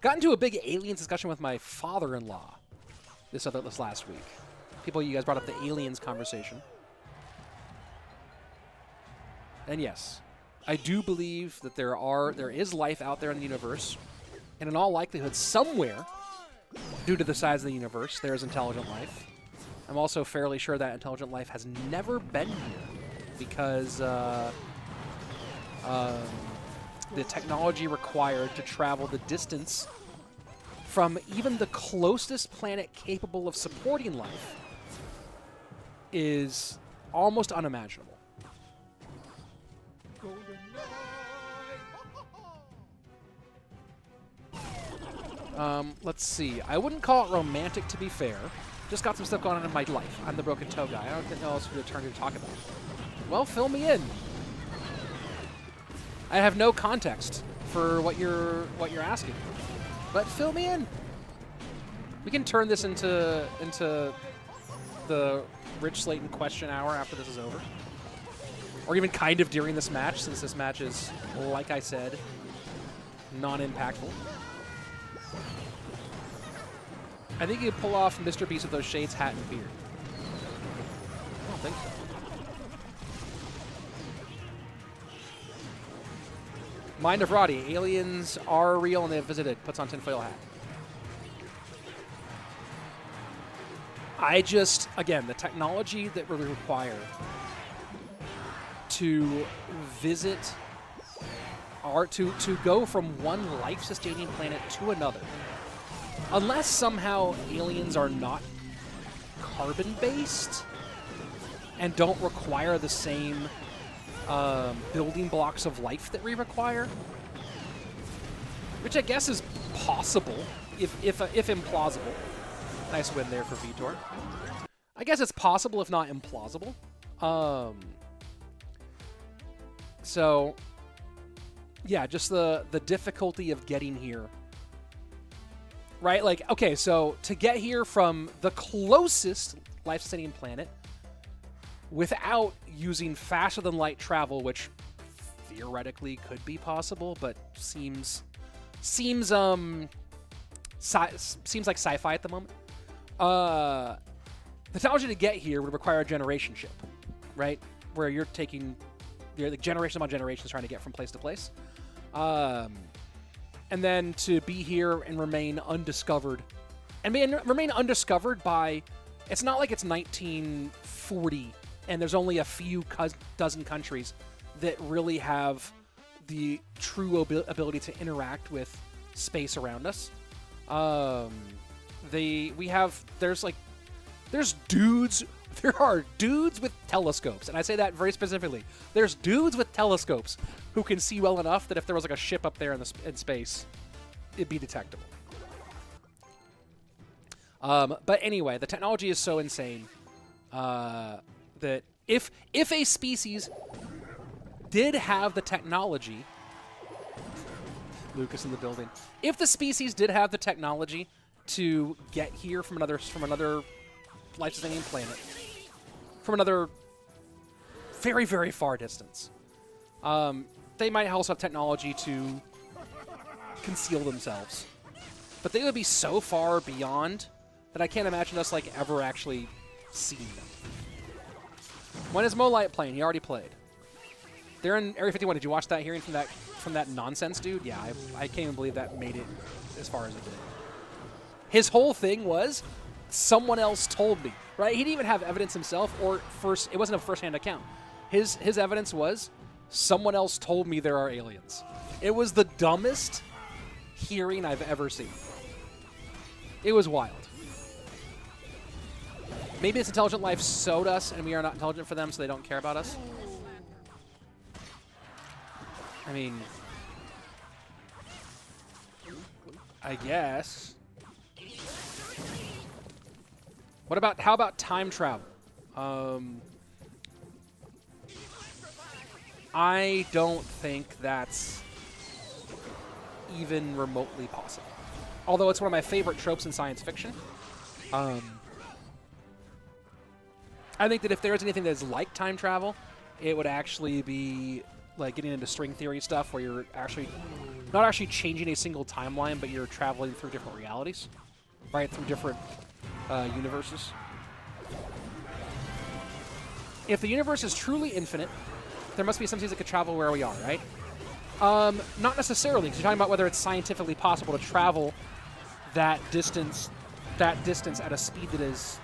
Got into a big aliens discussion with my father-in-law this last week. You guys brought up the aliens conversation. And yes, I do believe that there is life out there in the universe, and in all likelihood, somewhere, due to the size of the universe, there is intelligent life. I'm also fairly sure that intelligent life has never been here because the technology required to travel the distance from even the closest planet capable of supporting life is almost unimaginable. Let's see. I wouldn't call it romantic, to be fair. Just got some stuff going on in my life. I'm the broken toe guy. I don't know what else we're turn to talk about. Well, fill me in. I have no context for what you're asking, but fill me in. We can turn this into the Rich Slayton question hour after this is over, or even kind of during this match, since this match is, like I said, non-impactful. I think you could pull off Mr. Beast with those shades, hat, and beard. I don't think so. Mind of Roddy. Aliens are real and they have visited. Puts on tinfoil hat. Again, the technology that we require to visit to go from one life-sustaining planet to another. Unless somehow aliens are not carbon-based and don't require the same building blocks of life that we require, which I guess is possible, if implausible. Nice win there for Vitor. I guess it's possible, if not implausible. So, yeah, just the difficulty of getting here. Right? Like, okay, so to get here from the closest life-sustaining planet without using faster-than-light travel, which theoretically could be possible, but seems like sci-fi at the moment. The technology to get here would require a generation ship, right? Where you're like generation upon generations trying to get from place to place. And then to be here and remain undiscovered. And remain undiscovered by... It's not like it's 1940 and there's only a few dozen countries that really have the true ability to interact with space around us. There are dudes with telescopes, and I say that very specifically. There's dudes with telescopes who can see well enough that if there was like a ship up there in space, it'd be detectable. But anyway, the technology is so insane that if a species did have the technology, Lucas in the building, if the species did have the technology to get here from another life-sustaining planet, from another very, very far distance, they might also have technology to conceal themselves. But they would be so far beyond that I can't imagine us like ever actually seeing them. When is Molite playing? He already played. They're in Area 51. Did you watch that hearing from that nonsense dude? Yeah, I can't even believe that made it as far as it did. His whole thing was, someone else told me, right? He didn't even have evidence himself, or it wasn't a first-hand account. His evidence was, someone else told me there are aliens. It was the dumbest hearing I've ever seen. It was wild. Maybe this intelligent life sowed us, and we are not intelligent for them, so they don't care about us. I mean, I guess. How about time travel? I don't think that's even remotely possible. Although it's one of my favorite tropes in science fiction. I think that if there is anything that is like time travel, it would actually be like getting into string theory stuff where you're actually not actually changing a single timeline, but you're traveling through different realities, right? Through different universes. If the universe is truly infinite, there must be some things that could travel where we are, right? Not necessarily, because you're talking about whether it's scientifically possible to travel that distance at a speed that is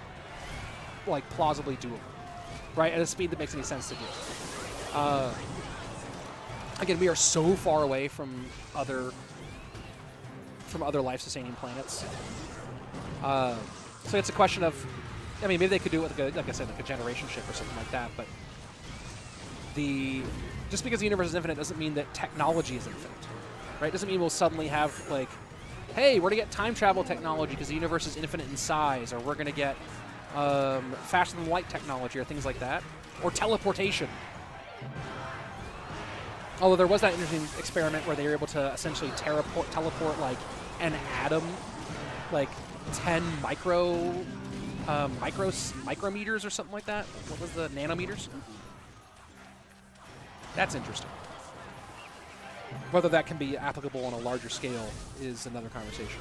like plausibly doable, right? At a speed that makes any sense to do. Again, we are so far away from other life-sustaining planets. So it's a question of, I mean, maybe they could do it with, like I said, like a generation ship or something like that. But just because the universe is infinite doesn't mean that technology is infinite, right? Doesn't mean we'll suddenly have like, hey, we're gonna get time travel technology because the universe is infinite in size, or we're gonna get faster than light technology, or things like that, or teleportation. Although there was that interesting experiment where they were able to essentially teleport like an atom, like 10 micrometers or something like that. What was the nanometers? That's interesting. Whether that can be applicable on a larger scale is another conversation.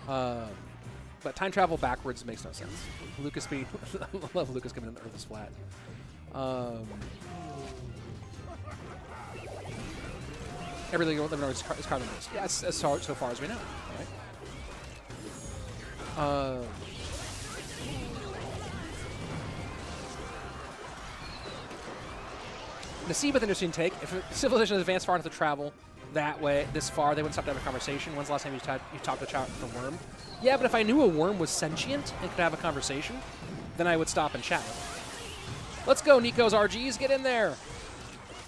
But time travel backwards makes no sense. Lucas I love Lucas coming in the Earth is flat. Everything living on is carbon based. Yeah, so far as we know, right? Nasib with an interesting take. If civilization has advanced far enough to travel that way, this far, they wouldn't stop to have a conversation. When's the last time you talked to a worm? Yeah, but if I knew a worm was sentient and could have a conversation, then I would stop and chat. Let's go, Nico's RGs. Get in there.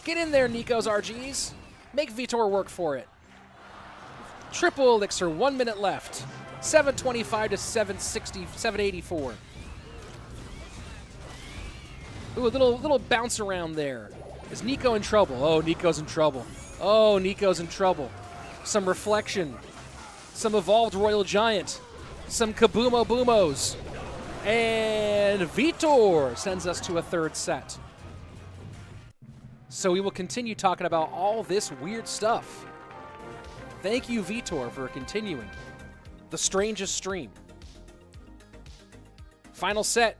Get in there, Nico's RGs. Make Vitor work for it. Triple elixir, 1 minute left. 725 to 760, 784. Ooh, a little bounce around there. Is Nico in trouble? Oh, Nico's in trouble. Oh, Nico's in trouble. Some reflection. Some evolved royal giant. Some Kabumo Boomos. And Vitor sends us to a third set. So we will continue talking about all this weird stuff. Thank you, Vitor, for continuing the strangest stream. Final set.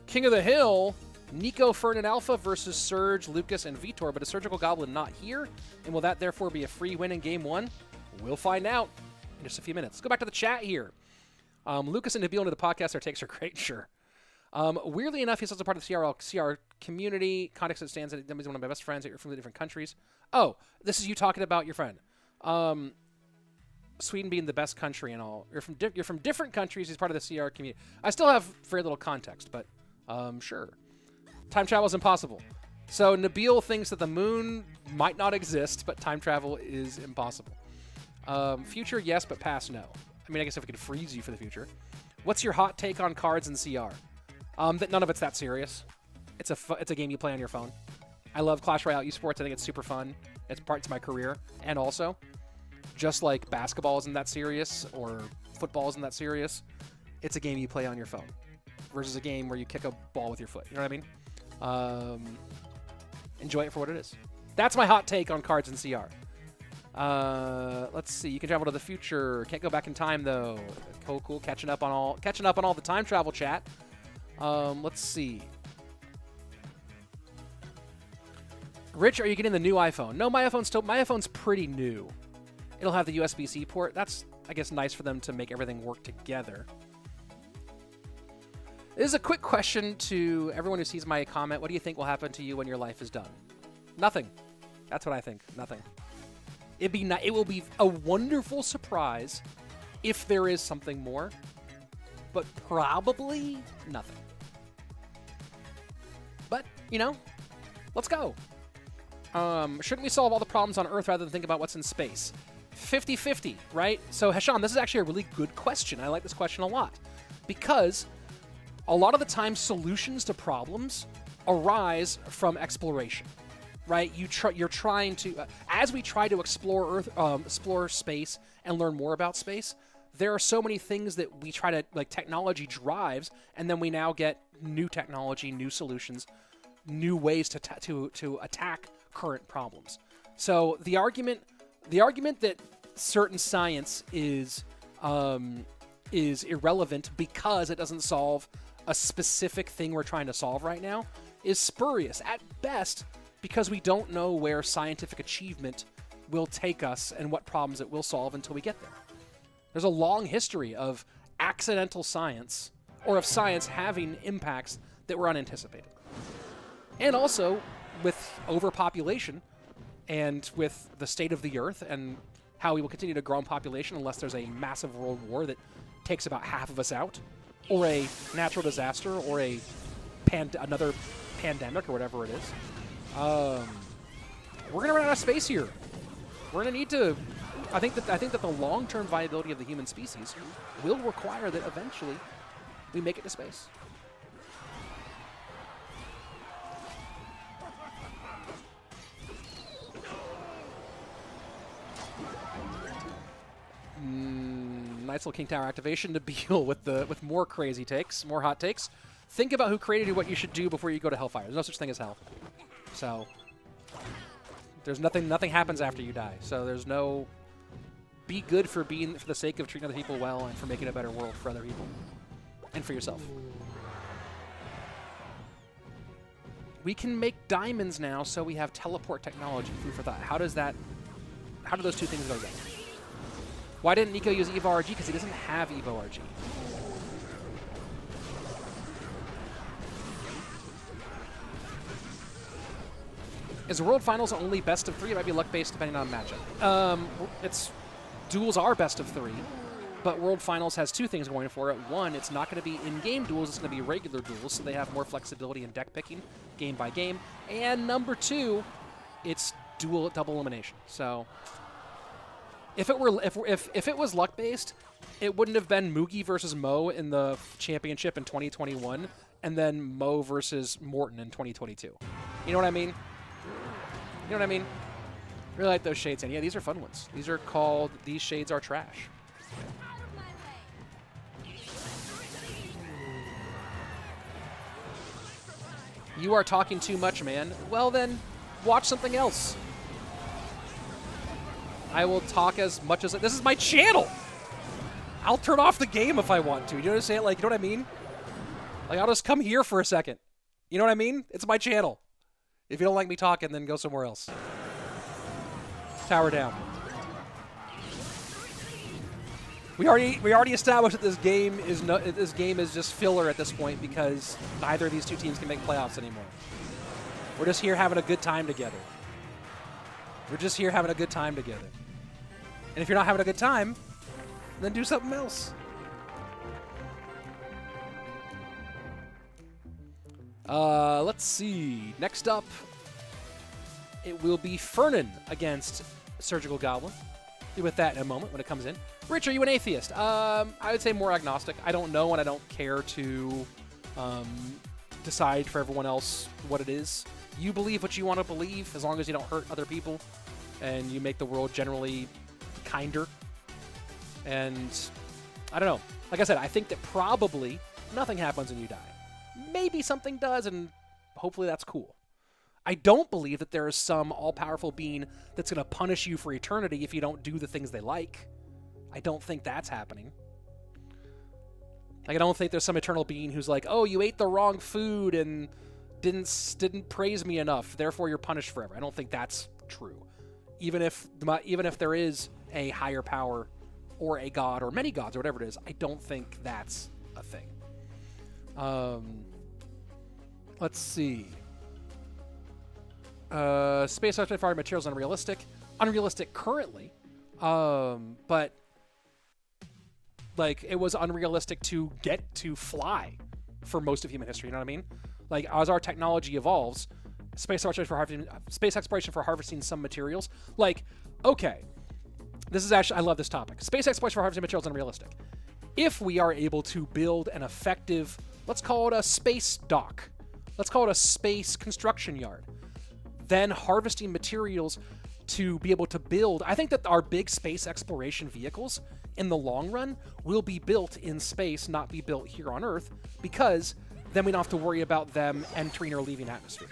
King of the Hill, Nico, Fernan Alpha versus Surge, Lucas, and Vitor, but a Surgical Goblin not here, and will that therefore be a free win in Game 1? We'll find out in just a few minutes. Let's go back to the chat here. Lucas and Nabil into the podcast, their takes are great, sure. Weirdly enough, he's also part of the CR community. Context that stands, he's one of my best friends that you're from the different countries. Oh, this is you talking about your friend. Sweden being the best country and all. You're from different countries, he's part of the CR community. I still have very little context, but sure. Time travel is impossible. So Nabil thinks that the moon might not exist, but time travel is impossible. Future, yes, but past, no. I mean, I guess if we could freeze you for the future. What's your hot take on cards in CR? That none of it's that serious. It's a game you play on your phone. I love Clash Royale Esports. I think it's super fun. It's part of my career. And also, just like basketball isn't that serious or football isn't that serious, it's a game you play on your phone versus a game where you kick a ball with your foot. You know what I mean? Enjoy it for what it is. That's my hot take on cards in CR. Let's see. You can travel to the future. Can't go back in time though. Cool. Catching up on all the time travel chat. Let's see. Rich, are you getting the new iPhone? No, my iPhone's pretty new. It'll have the USB-C port. That's, I guess, nice for them to make everything work together. This is a quick question to everyone who sees my comment. What do you think will happen to you when your life is done? Nothing. That's what I think. Nothing. It will be a wonderful surprise if there is something more, but probably nothing. But, let's go. Shouldn't we solve all the problems on Earth rather than think about what's in space? 50-50, right? So, Heshan, this is actually a really good question. I like this question a lot because a lot of the time solutions to problems arise from exploration, right? You're trying to, as we try to explore Earth, explore space and learn more about space, there are so many things that we try to, like, technology drives, and then we now get new technology, new solutions, new ways to attack current problems. So the argument that certain science is irrelevant because it doesn't solve a specific thing we're trying to solve right now is spurious at best, because we don't know where scientific achievement will take us and what problems it will solve until we get there. There's a long history of accidental science, or of science having impacts that were unanticipated. And also, with overpopulation, and with the state of the Earth, and how we will continue to grow in population unless there's a massive world war that takes about half of us out, or a natural disaster, or another pandemic, or whatever it is. We're gonna run out of space here. We're gonna need to. I think that the long-term viability of the human species will require that eventually we make it to space. Nice little King Tower activation to deal with more crazy takes, more hot takes. Think about who created you, what you should do before you go to Hellfire. There's no such thing as hell. So there's nothing happens after you die. So there's no be good for the sake of treating other people well and for making a better world for other people and for yourself. We can make diamonds now, so we have teleport technology. Food for thought. How do those two things go together? Why didn't Nico use Evo RG? Because he doesn't have Evo RG. Is World Finals only best of 3? It might be luck-based depending on matchup. Duels are best of 3, but World Finals has two things going for it. One, it's not going to be in-game duels, it's going to be regular duels, so they have more flexibility in deck picking, game by game. And number two, it's double elimination. So if it was luck-based, it wouldn't have been Mugi versus Mo in the championship in 2021, and then Mo versus Morton in 2022. You know what I mean? You know what I mean? Really like those shades, and yeah, these are fun ones. These are called These Shades Are Trash. You are talking too much, man. Well then, watch something else. I will talk as much as... This is my channel! I'll turn off the game if I want to. You know what I'm saying? Like, you know what I mean? Like, I'll just come here for a second. You know what I mean? It's my channel. If you don't like me talking, then go somewhere else. Tower down. We already established that this game is just filler at this point because neither of these two teams can make playoffs anymore. We're just here having a good time together. We're just here having a good time together. And if you're not having a good time, then do something else. Let's see. Next up, it will be Fernan against Surgical Goblin. Deal with that in a moment when it comes in. Rich, are you an atheist? I would say more agnostic. I don't know, and I don't care to decide for everyone else what it is. You believe what you want to believe, as long as you don't hurt other people, and you make the world generally kinder. And I don't know. Like I said, I think that probably nothing happens when you die. Maybe something does, and hopefully that's cool. I don't believe that there is some all-powerful being that's going to punish you for eternity if you don't do the things they like. I don't think that's happening. Like, I don't think there's some eternal being who's like, oh, you ate the wrong food and didn't praise me enough, therefore you're punished forever. I don't think that's true. Even if there is a higher power or a god or many gods or whatever it is, I don't think that's a thing. Let's see. Space Artifact materials unrealistic. Unrealistic currently. But like, it was unrealistic to get to fly for most of human history, you know what I mean? Like, as our technology evolves, Space exploration for harvesting some materials. Like, okay, this is actually, I love this topic. Space exploration for harvesting materials is unrealistic. If we are able to build an effective, let's call it a space dock, let's call it a space construction yard, then harvesting materials to be able to build, I think that our big space exploration vehicles in the long run will be built in space, not be built here on Earth, because then we don't have to worry about them entering or leaving atmosphere.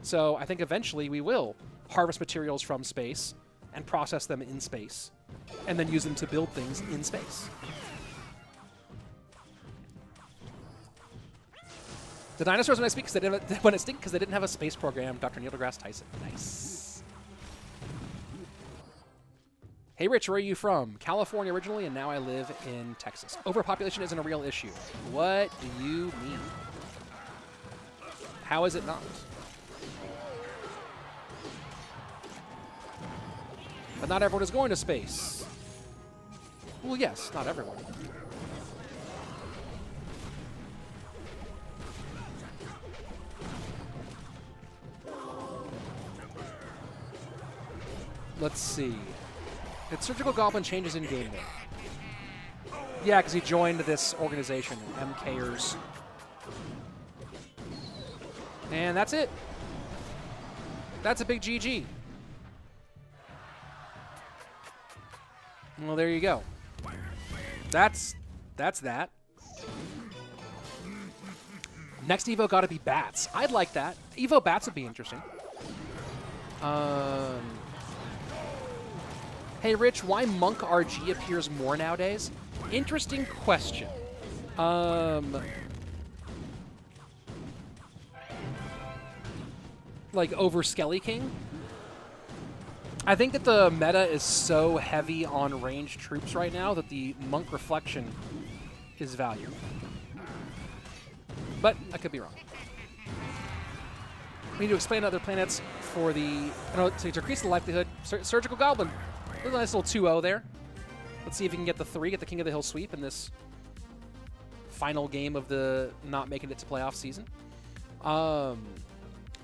So I think eventually we will harvest materials from space and process them in space, and then use them to build things in space. The dinosaurs when I speak when it stink because they didn't have a space program. Dr. Neil deGrasse Tyson. Nice. Hey Rich, where are you from? California originally, and now I live in Texas. Overpopulation isn't a real issue. What do you mean? How is it not? But not everyone is going to space. Well, yes, not everyone. Let's see. Did Surgical Goblin changes in game mode? Yeah, because he joined this organization, MKers. And that's it. That's a big GG. Well, there you go. That's that. Next Evo got to be bats. I'd like that. Evo bats would be interesting. Hey, Rich, why Monk RG appears more nowadays? Interesting question. Like over Skelly King? I think that the meta is so heavy on ranged troops right now that the Monk Reflection is valued. But I could be wrong. We need to explain other planets for the... to decrease the likelihood. Surgical Goblin. A nice little 2-0 there. Let's see if we can get the 3, get the King of the Hill sweep in this final game of the not making it to playoff season.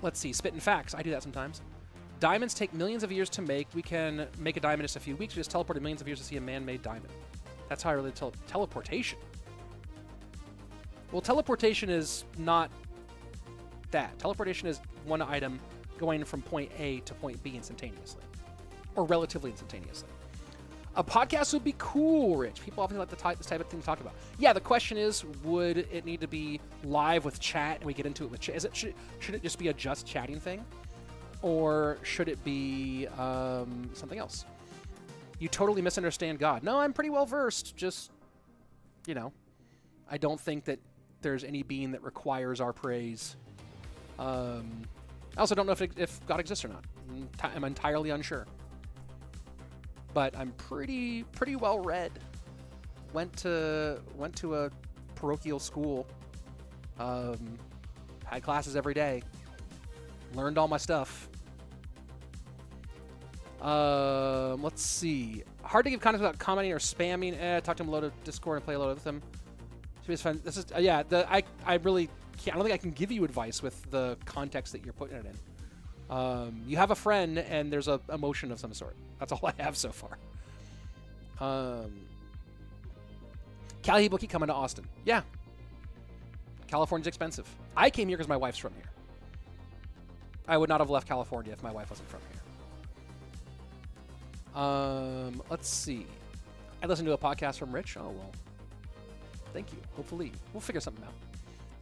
Let's see. Spitting facts. I do that sometimes. Diamonds take millions of years to make. We can make a diamond in just a few weeks. We just teleported millions of years to see a man-made diamond. That's how I really teleportation. Well, teleportation is not that. Teleportation is one item going from point A to point B instantaneously. Or relatively instantaneously. A podcast would be cool, Rich. People often like this type of thing to talk about. Yeah, the question is, would it need to be live with chat and we get into it with chat? Should it just be a just chatting thing? Or should it be something else? You totally misunderstand God. No, I'm pretty well versed. Just, you know, I don't think that there's any being that requires our praise. I also don't know if God exists or not. I'm entirely unsure. But I'm pretty well read. Went to a parochial school. Had classes every day. Learned all my stuff. Let's see. Hard to give context without commenting or spamming. Talk to him, load of Discord, and play a load with him. Should be fun. This is yeah. I really can't. I don't think I can give you advice with the context that you're putting it in. You have a friend, and there's a emotion of some sort. That's all I have so far. Cali will keep coming to Austin. Yeah. California's expensive. I came here because my wife's from here. I would not have left California if my wife wasn't from here. Let's see. I listened to a podcast from Rich. Oh, well. Thank you. Hopefully. We'll figure something out.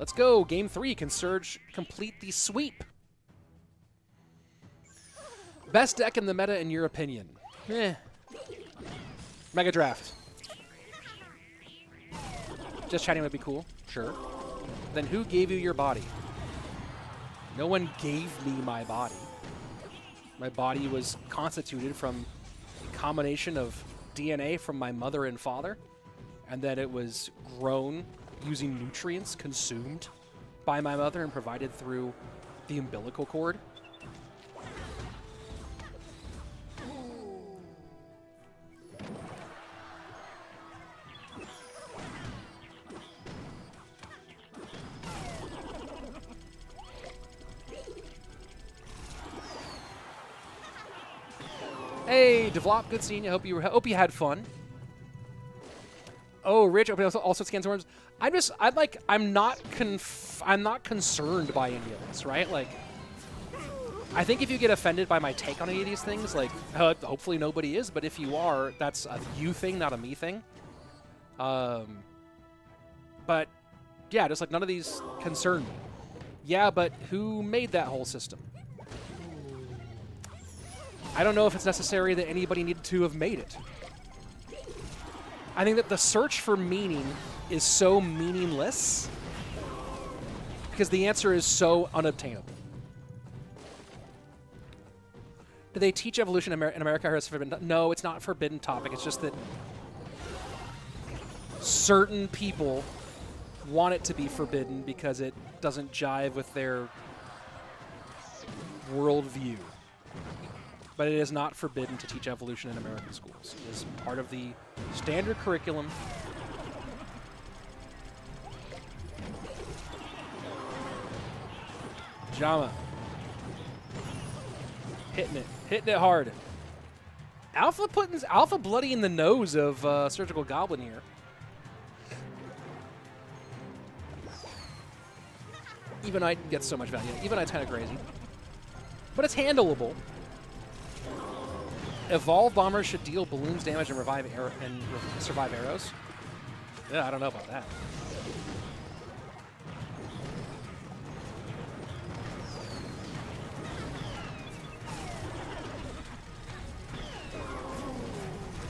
Let's go. Game 3. Can Surge complete the sweep? Best deck in the meta, in your opinion? Mega Draft. Just chatting would be cool. Sure. Then who gave you your body? No one gave me my body. My body was constituted from a combination of DNA from my mother and father, and then it was grown using nutrients consumed by my mother and provided through the umbilical cord. Hey, Devlop, good seeing you. Hope you had fun. Oh, Rich, also scans worms. I'm not concerned by any of this, right? Like, I think if you get offended by my take on any of these things, like, hopefully nobody is, but if you are, that's a you thing, not a me thing. But yeah, just like none of these concern me. Yeah, but who made that whole system? I don't know if it's necessary that anybody needed to have made it. I think that the search for meaning is so meaningless because the answer is so unobtainable. Do they teach evolution in America? It's forbidden? No, it's not a forbidden topic. It's just that certain people want it to be forbidden because it doesn't jive with their worldview. But it is not forbidden to teach evolution in American schools. It is part of the standard curriculum. Jama. Hitting it hard. Alpha bloodying the nose of Surgical Goblin here. Even I get so much value. Even I's kind of crazy. But it's handleable. Evolved bombers should deal balloons damage and survive arrows. Yeah, I don't know about that.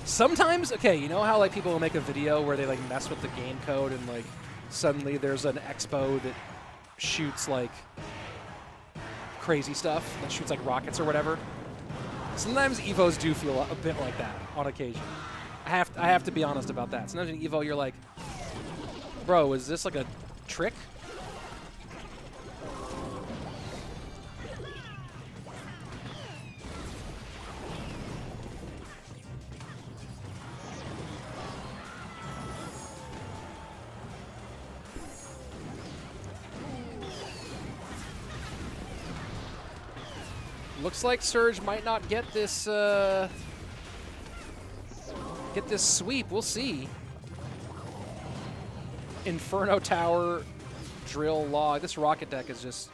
Sometimes, okay, you know how like people will make a video where they like mess with the game code and like suddenly there's an expo that shoots like crazy stuff, that shoots like rockets or whatever. Sometimes Evos do feel a bit like that on occasion. I have to be honest about that. Sometimes in Evo you're like, bro, is this like a trick? Looks like Surge might not get this sweep. We'll see. Inferno Tower, Drill, Log. This rocket deck is just...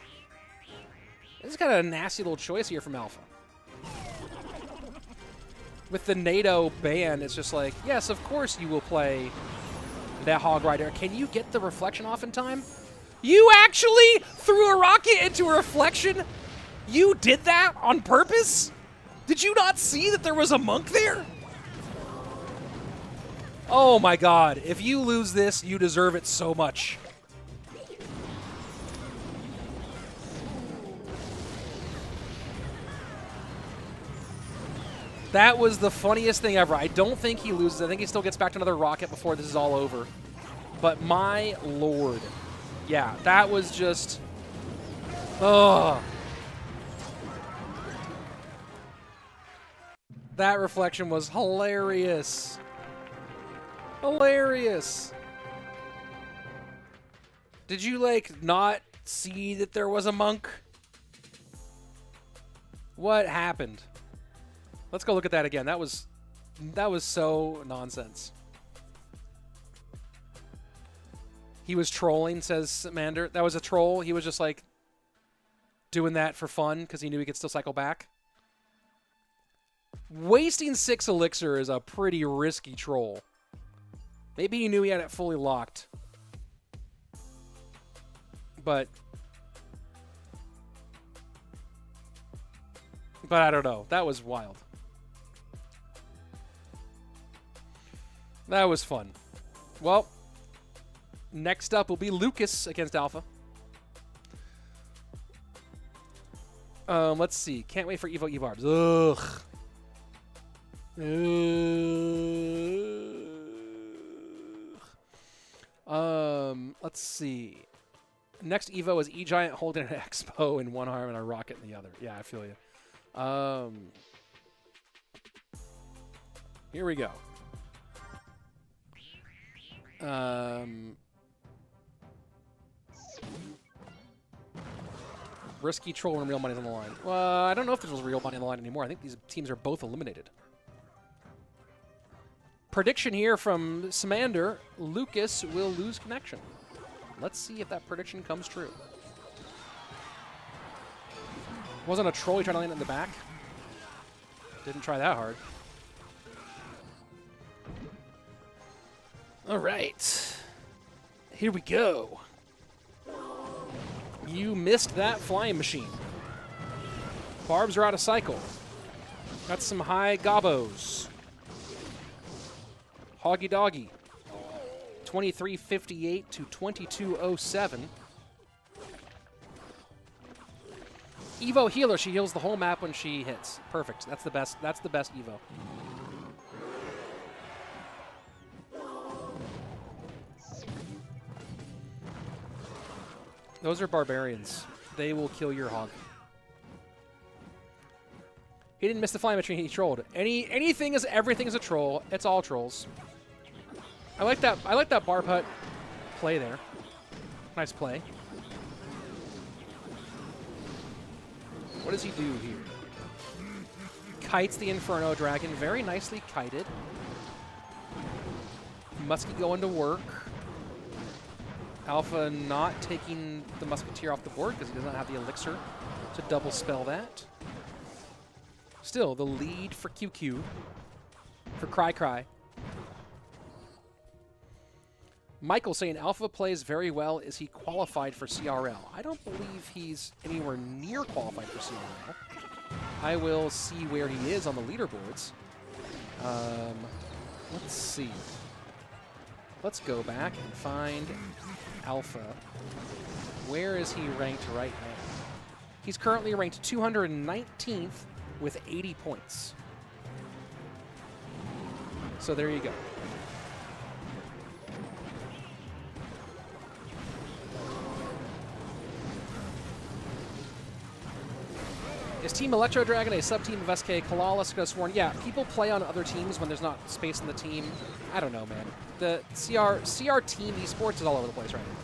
This is kind of a nasty little choice here from Alpha. With the NATO ban, it's just like, yes, of course you will play that Hog Rider. Can you get the reflection off in time? You actually threw a rocket into a reflection? You did that on purpose? Did you not see that there was a monk there? Oh my god. If you lose this, you deserve it so much. That was the funniest thing ever. I don't think he loses. I think he still gets back to another rocket before this is all over. But my lord. Yeah, that was just... Ugh. That reflection was hilarious. Hilarious. Did you, like, not see that there was a monk? What happened? Let's go look at that again. That was so nonsense. He was trolling, says Mander. That was a troll. He was just, like, doing that for fun because he knew he could still cycle back. Wasting 6 elixir is a pretty risky troll. Maybe he knew he had it fully locked. But I don't know. That was wild. That was fun. Well, next up will be Lucas against Alpha. Let's see. Can't wait for Evo Evarbs. Ugh. Let's see. Next Evo is E-Giant holding an Expo in one arm and a rocket in the other. Yeah, I feel you. Here we go. Risky troll when real money's on the line. Well, I don't know if there's real money on the line anymore. I think these teams are both eliminated. Prediction here from Samander. Lucas will lose connection. Let's see if that prediction comes true. Wasn't a troll, he tried to land it in the back. Didn't try that hard. All right. Here we go. You missed that flying machine. Barbs are out of cycle. Got some high gobos. Hoggy doggy. 2358 to 2207. Evo healer. She heals the whole map when she hits. Perfect. That's the best. That's the best Evo. Those are barbarians. They will kill your hog. He didn't miss the flying machine. He trolled. Everything is a troll. It's all trolls. I like that. I like that bar putt play there. Nice play. What does he do here? Kites the Inferno Dragon. Very nicely kited. Muskie going to work. Alpha not taking the Musketeer off the board because he does not have the elixir to double spell that. Still, the lead for QQ. For Cry Cry. Michael saying Alpha plays very well. Is he qualified for CRL? I don't believe he's anywhere near qualified for CRL. I will see where he is on the leaderboards. Let's see. Let's go back and find Alpha. Where is he ranked right now? He's currently ranked 219th with 80 points. So there you go. Is Team Electrodragon a sub-team of SK Calalas? Could have sworn, yeah, people play on other teams when there's not space in the team. I don't know, man. The CR team esports is all over the place right now.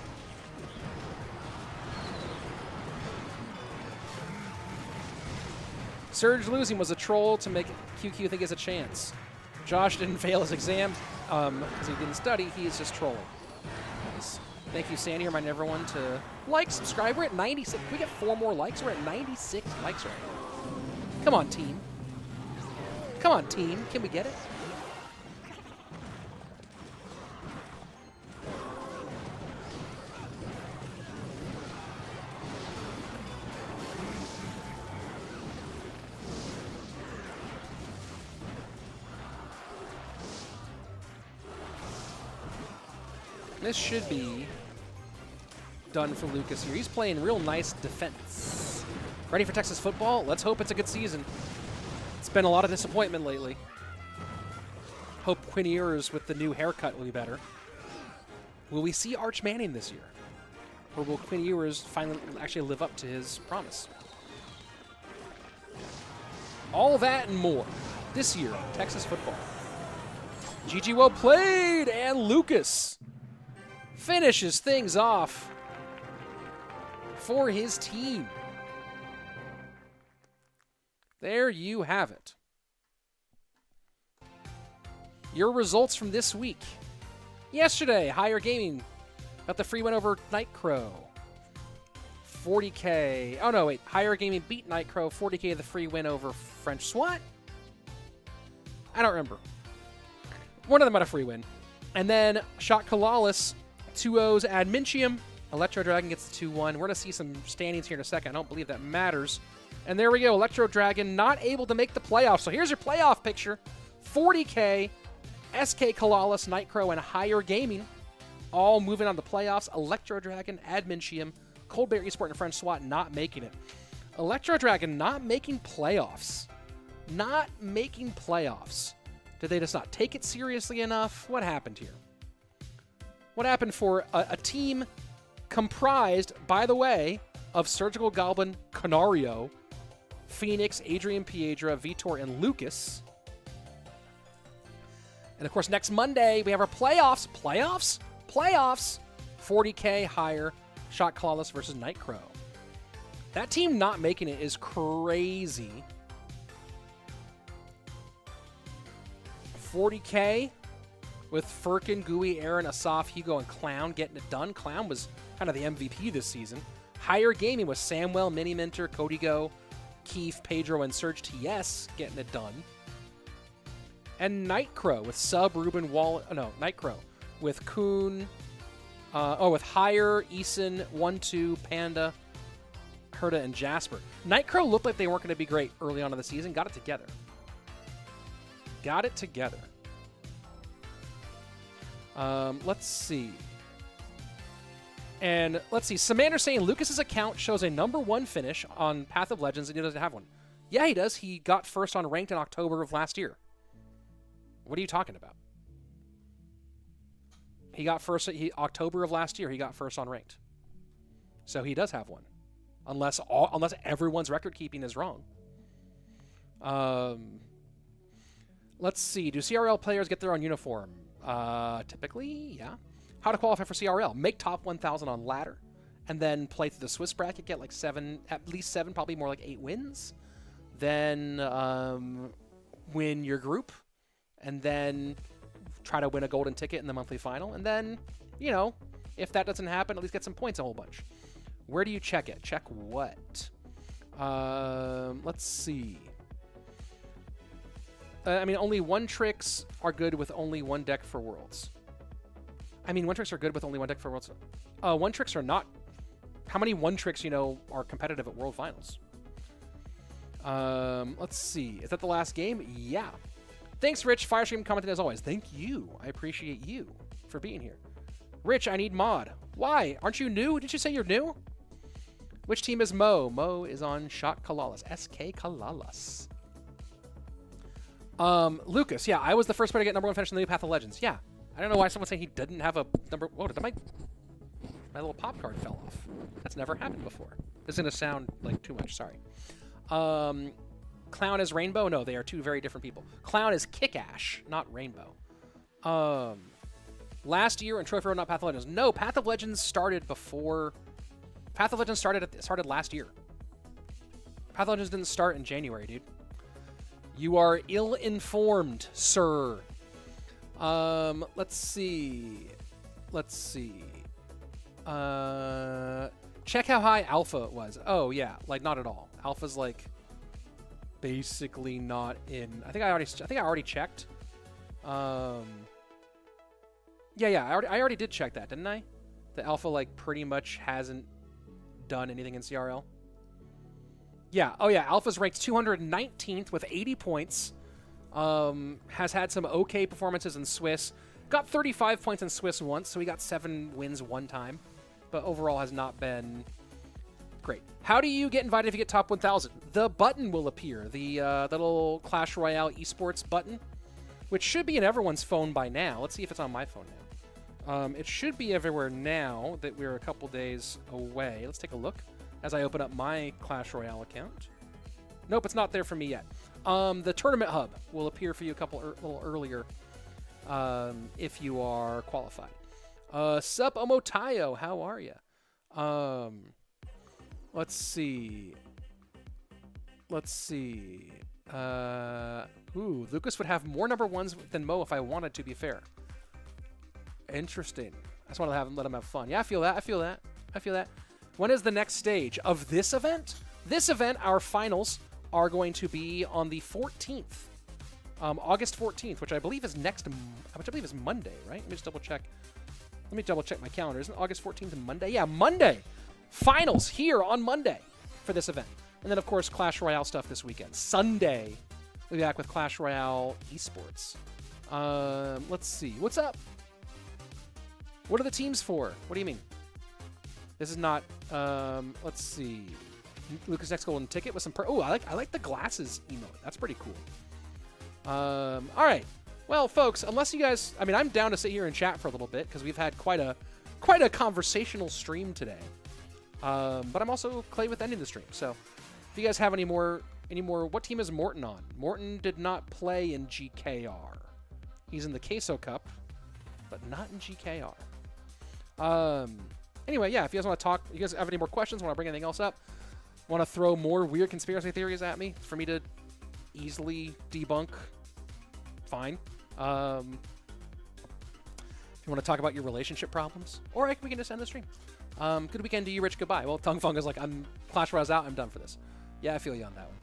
Surge losing was a troll to make QQ think he has a chance. Josh didn't fail his exam because he didn't study. He is just trolling. Nice. Thank you, Sandy. Remind everyone to like, subscribe. We're at 96. Can we get 4 more likes? We're at 96 likes right now. Come on, team. Come on, team. Can we get it? This should be done for Lucas here. He's playing real nice defense. Ready for Texas football? Let's hope it's a good season. It's been a lot of disappointment lately. Hope Quinn Ewers with the new haircut will be better. Will we see Arch Manning this year? Or will Quinn Ewers finally actually live up to his promise? All that and more this year on Texas football. GG well played, and Lucas finishes things off for his team. There you have it. Your results from this week. Yesterday, Higher Gaming got the free win over Nightcrow. 40K. Oh, no, wait. Higher Gaming beat Nightcrow. 40K the free win over French SWAT. I don't remember. One of them had a free win. And then Shot Calalas. 2-0s add Minchiam. Electrodragon gets the 2-1. We're going to see some standings here in a second. I don't believe that matters. And there we go. Electrodragon not able to make the playoffs. So here's your playoff picture. 40K, SK Calalas, Nightcrow, and Higher Gaming all moving on the playoffs. Electrodragon, add Minchiam, Cold Bear Esports, and French SWAT not making it. Electrodragon not making playoffs. Not making playoffs. Did they just not take it seriously enough? What happened here? What happened for a team comprised, by the way, of Surgical Goblin, Canario, Phoenix, Adrian Piedra, Vitor, and Lucas. And of course, next Monday, we have our playoffs. Playoffs? 40K higher, Shot Calalas versus Nightcrow. That team not making it is crazy. 40K with Furkan, Gooey, Aaron, Asaf, Hugo, and Clown getting it done. Clown was kind of the MVP this season. Higher gaming with Samuel, Miniminter, Kodigo, Keef, Pedro, and SurgTS getting it done. And Nightcrow with Sub, Ruben, Wallace. No, Nightcrow with Kuhn. With Higher, Eason, 1-2, Panda, Herda, and Jasper. Nightcrow looked like they weren't going to be great early on in the season. Got it together. Got it together. Let's see. And let's see. Samander saying Lucas's account shows a #1 finish on Path of Legends and he doesn't have one. Yeah, he does. He got first on ranked in October of last year. What are you talking about? He got first. October of last year, he got first on ranked. So he does have one, unless everyone's record keeping is wrong. Let's see. Do CRL players get their own uniform? Typically, yeah. How to qualify for CRL? Make top 1,000 on ladder, and then play through the Swiss bracket. Get like at least 7, probably more like 8 wins. Then win your group, and then try to win a golden ticket in the monthly final. And then, you know, if that doesn't happen, at least get some points a whole bunch. Where do you check it? Check what? Let's see. I mean, only one tricks are good with only one deck for Worlds. I mean, one tricks are good with only one deck for Worlds. One tricks are not. How many one tricks, you know, are competitive at World Finals? Let's see. Is that the last game? Yeah. Thanks, Rich. Firestream commented as always. Thank you. I appreciate you for being here. Rich, I need mod. Why? Aren't you new? Did you say you're new? Which team is Mo? Mo is on Shot Calalas. SK Calalas. Lucas, yeah, I was the first player to get #1 finish in the new Path of Legends. Yeah. I don't know why someone's saying he didn't have a number. Whoa, did my little pop card fell off. That's never happened before. This is going to sound like too much. Sorry. Clown is Rainbow? No, they are two very different people. Clown is Kick-Ash, not Rainbow. Last year in Trophy Road, not Path of Legends. No, Path of Legends started before. Path of Legends started last year. Path of Legends didn't start in January, dude. You are ill-informed, sir. Let's see. Check how high Alpha was. Oh, yeah. Like, not at all. Alpha's, like, basically not in. I think I already checked. Yeah. I already did check that, didn't I? The Alpha, like, pretty much hasn't done anything in CRL. Yeah. Oh, yeah. Alpha's ranked 219th with 80 points. Has had some okay performances in Swiss. Got 35 points in Swiss once, so he got 7 wins one time. But overall has not been great. How do you get invited if you get top 1,000? The button will appear. The little Clash Royale Esports button, which should be in everyone's phone by now. Let's see if it's on my phone now. It should be everywhere now that we're a couple days away. Let's take a look as I open up my Clash Royale account. Nope, it's not there for me yet. The Tournament Hub will appear for you a little earlier if you are qualified. Sup, Omotayo, how are you? Let's see. Lucas would have more #1s than Mo if I wanted to be fair. Interesting. I just want to let him have fun. Yeah, I feel that. When is the next stage of this event? This event, our finals, are going to be on the 14th. August 14th, which I believe is Monday, right? Let me just double check. Let me double check my calendar. Isn't August 14th Monday? Yeah, Monday. Finals here on Monday for this event. And then, of course, Clash Royale stuff this weekend. Sunday, we'll be back with Clash Royale Esports. Let's see. What's up? What are the teams for? What do you mean? This is not, let's see. Lucas next golden ticket with some, I like the glasses emote. That's pretty cool. All right. Well, folks, unless you guys, I mean, I'm down to sit here and chat for a little bit because we've had quite a conversational stream today. But I'm also clay with ending the stream. So if you guys have any more, what team is Morton on? Morton did not play in GKR. He's in the Queso Cup, but not in GKR. Anyway, yeah, if you guys want to talk, you guys have any more questions, want to bring anything else up, Want to throw more weird conspiracy theories at me for me to easily debunk? Fine. If you want to talk about your relationship problems, or we can just end the stream. Good weekend to you, Rich. Goodbye. Well, Tung Fung is like, Clash Royale's out. I'm done for this. Yeah, I feel you on that one.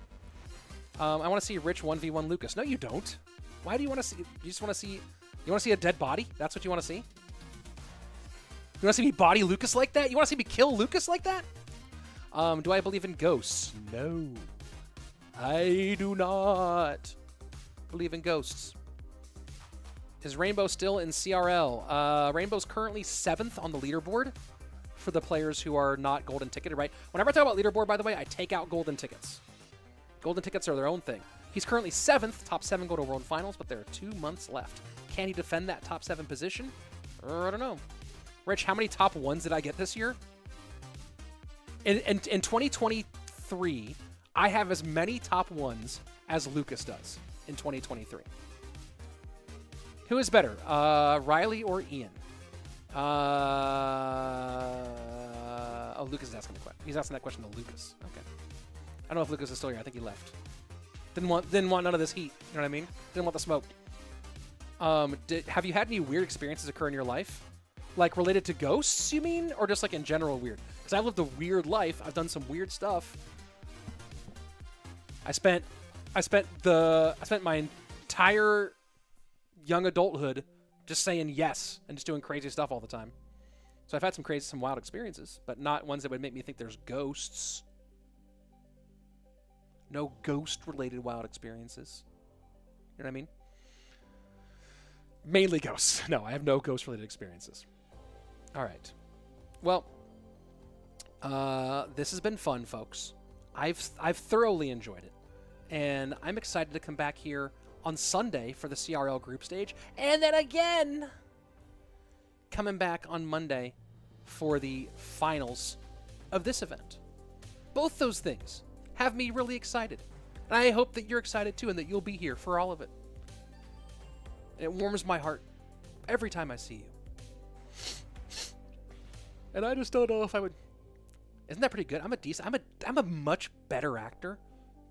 I want to see Rich 1v1 Lucas. No, you don't. Why do you want to see? You just want to see? You want to see a dead body? That's what you want to see? You want to see me body Lucas like that? You want to see me kill Lucas like that? Do I believe in ghosts? No. I do not believe in ghosts. Is Rainbow still in CRL? Rainbow's currently 7th on the leaderboard for the players who are not golden ticketed, right? Whenever I talk about leaderboard, by the way, I take out golden tickets. Golden tickets are their own thing. He's currently 7th. Top 7 go to World Finals, but there are 2 months left. Can he defend that top 7 position? I don't know. Rich, how many top 1s did I get this year? In 2023, I have as many top 1s as Lucas does in 2023. Who is better, Riley or Ian? Oh, Lucas is asking the question. He's asking that question to Lucas. Okay. I don't know if Lucas is still here. I think he left. Didn't want none of this heat. You know what I mean? Didn't want the smoke. Have you had any weird experiences occur in your life? Like related to ghosts, you mean? Or just like in general weird? Because I've lived a weird life. I've done some weird stuff. I spent my entire young adulthood just saying yes and just doing crazy stuff all the time. So I've had some wild experiences, but not ones that would make me think there's ghosts. No ghost-related wild experiences. You know what I mean? Mainly ghosts. No, I have no ghost-related experiences. All right. Well, this has been fun, folks. I've thoroughly enjoyed it, and I'm excited to come back here on Sunday for the CRL group stage, and then again coming back on Monday for the finals of this event. Both those things have me really excited, and I hope that you're excited too, and that you'll be here for all of it. And it warms my heart every time I see you. And I just don't know if I would. Isn't that pretty good? I'm a much better actor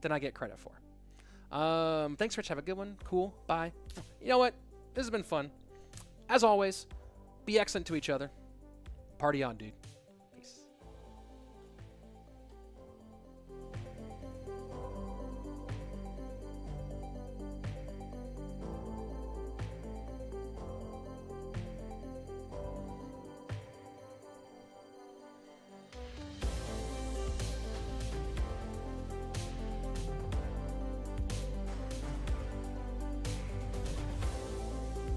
than I get credit for. Thanks, Rich. Have a good one. Cool. Bye. You know what? This has been fun. As always, be excellent to each other. Party on, dude.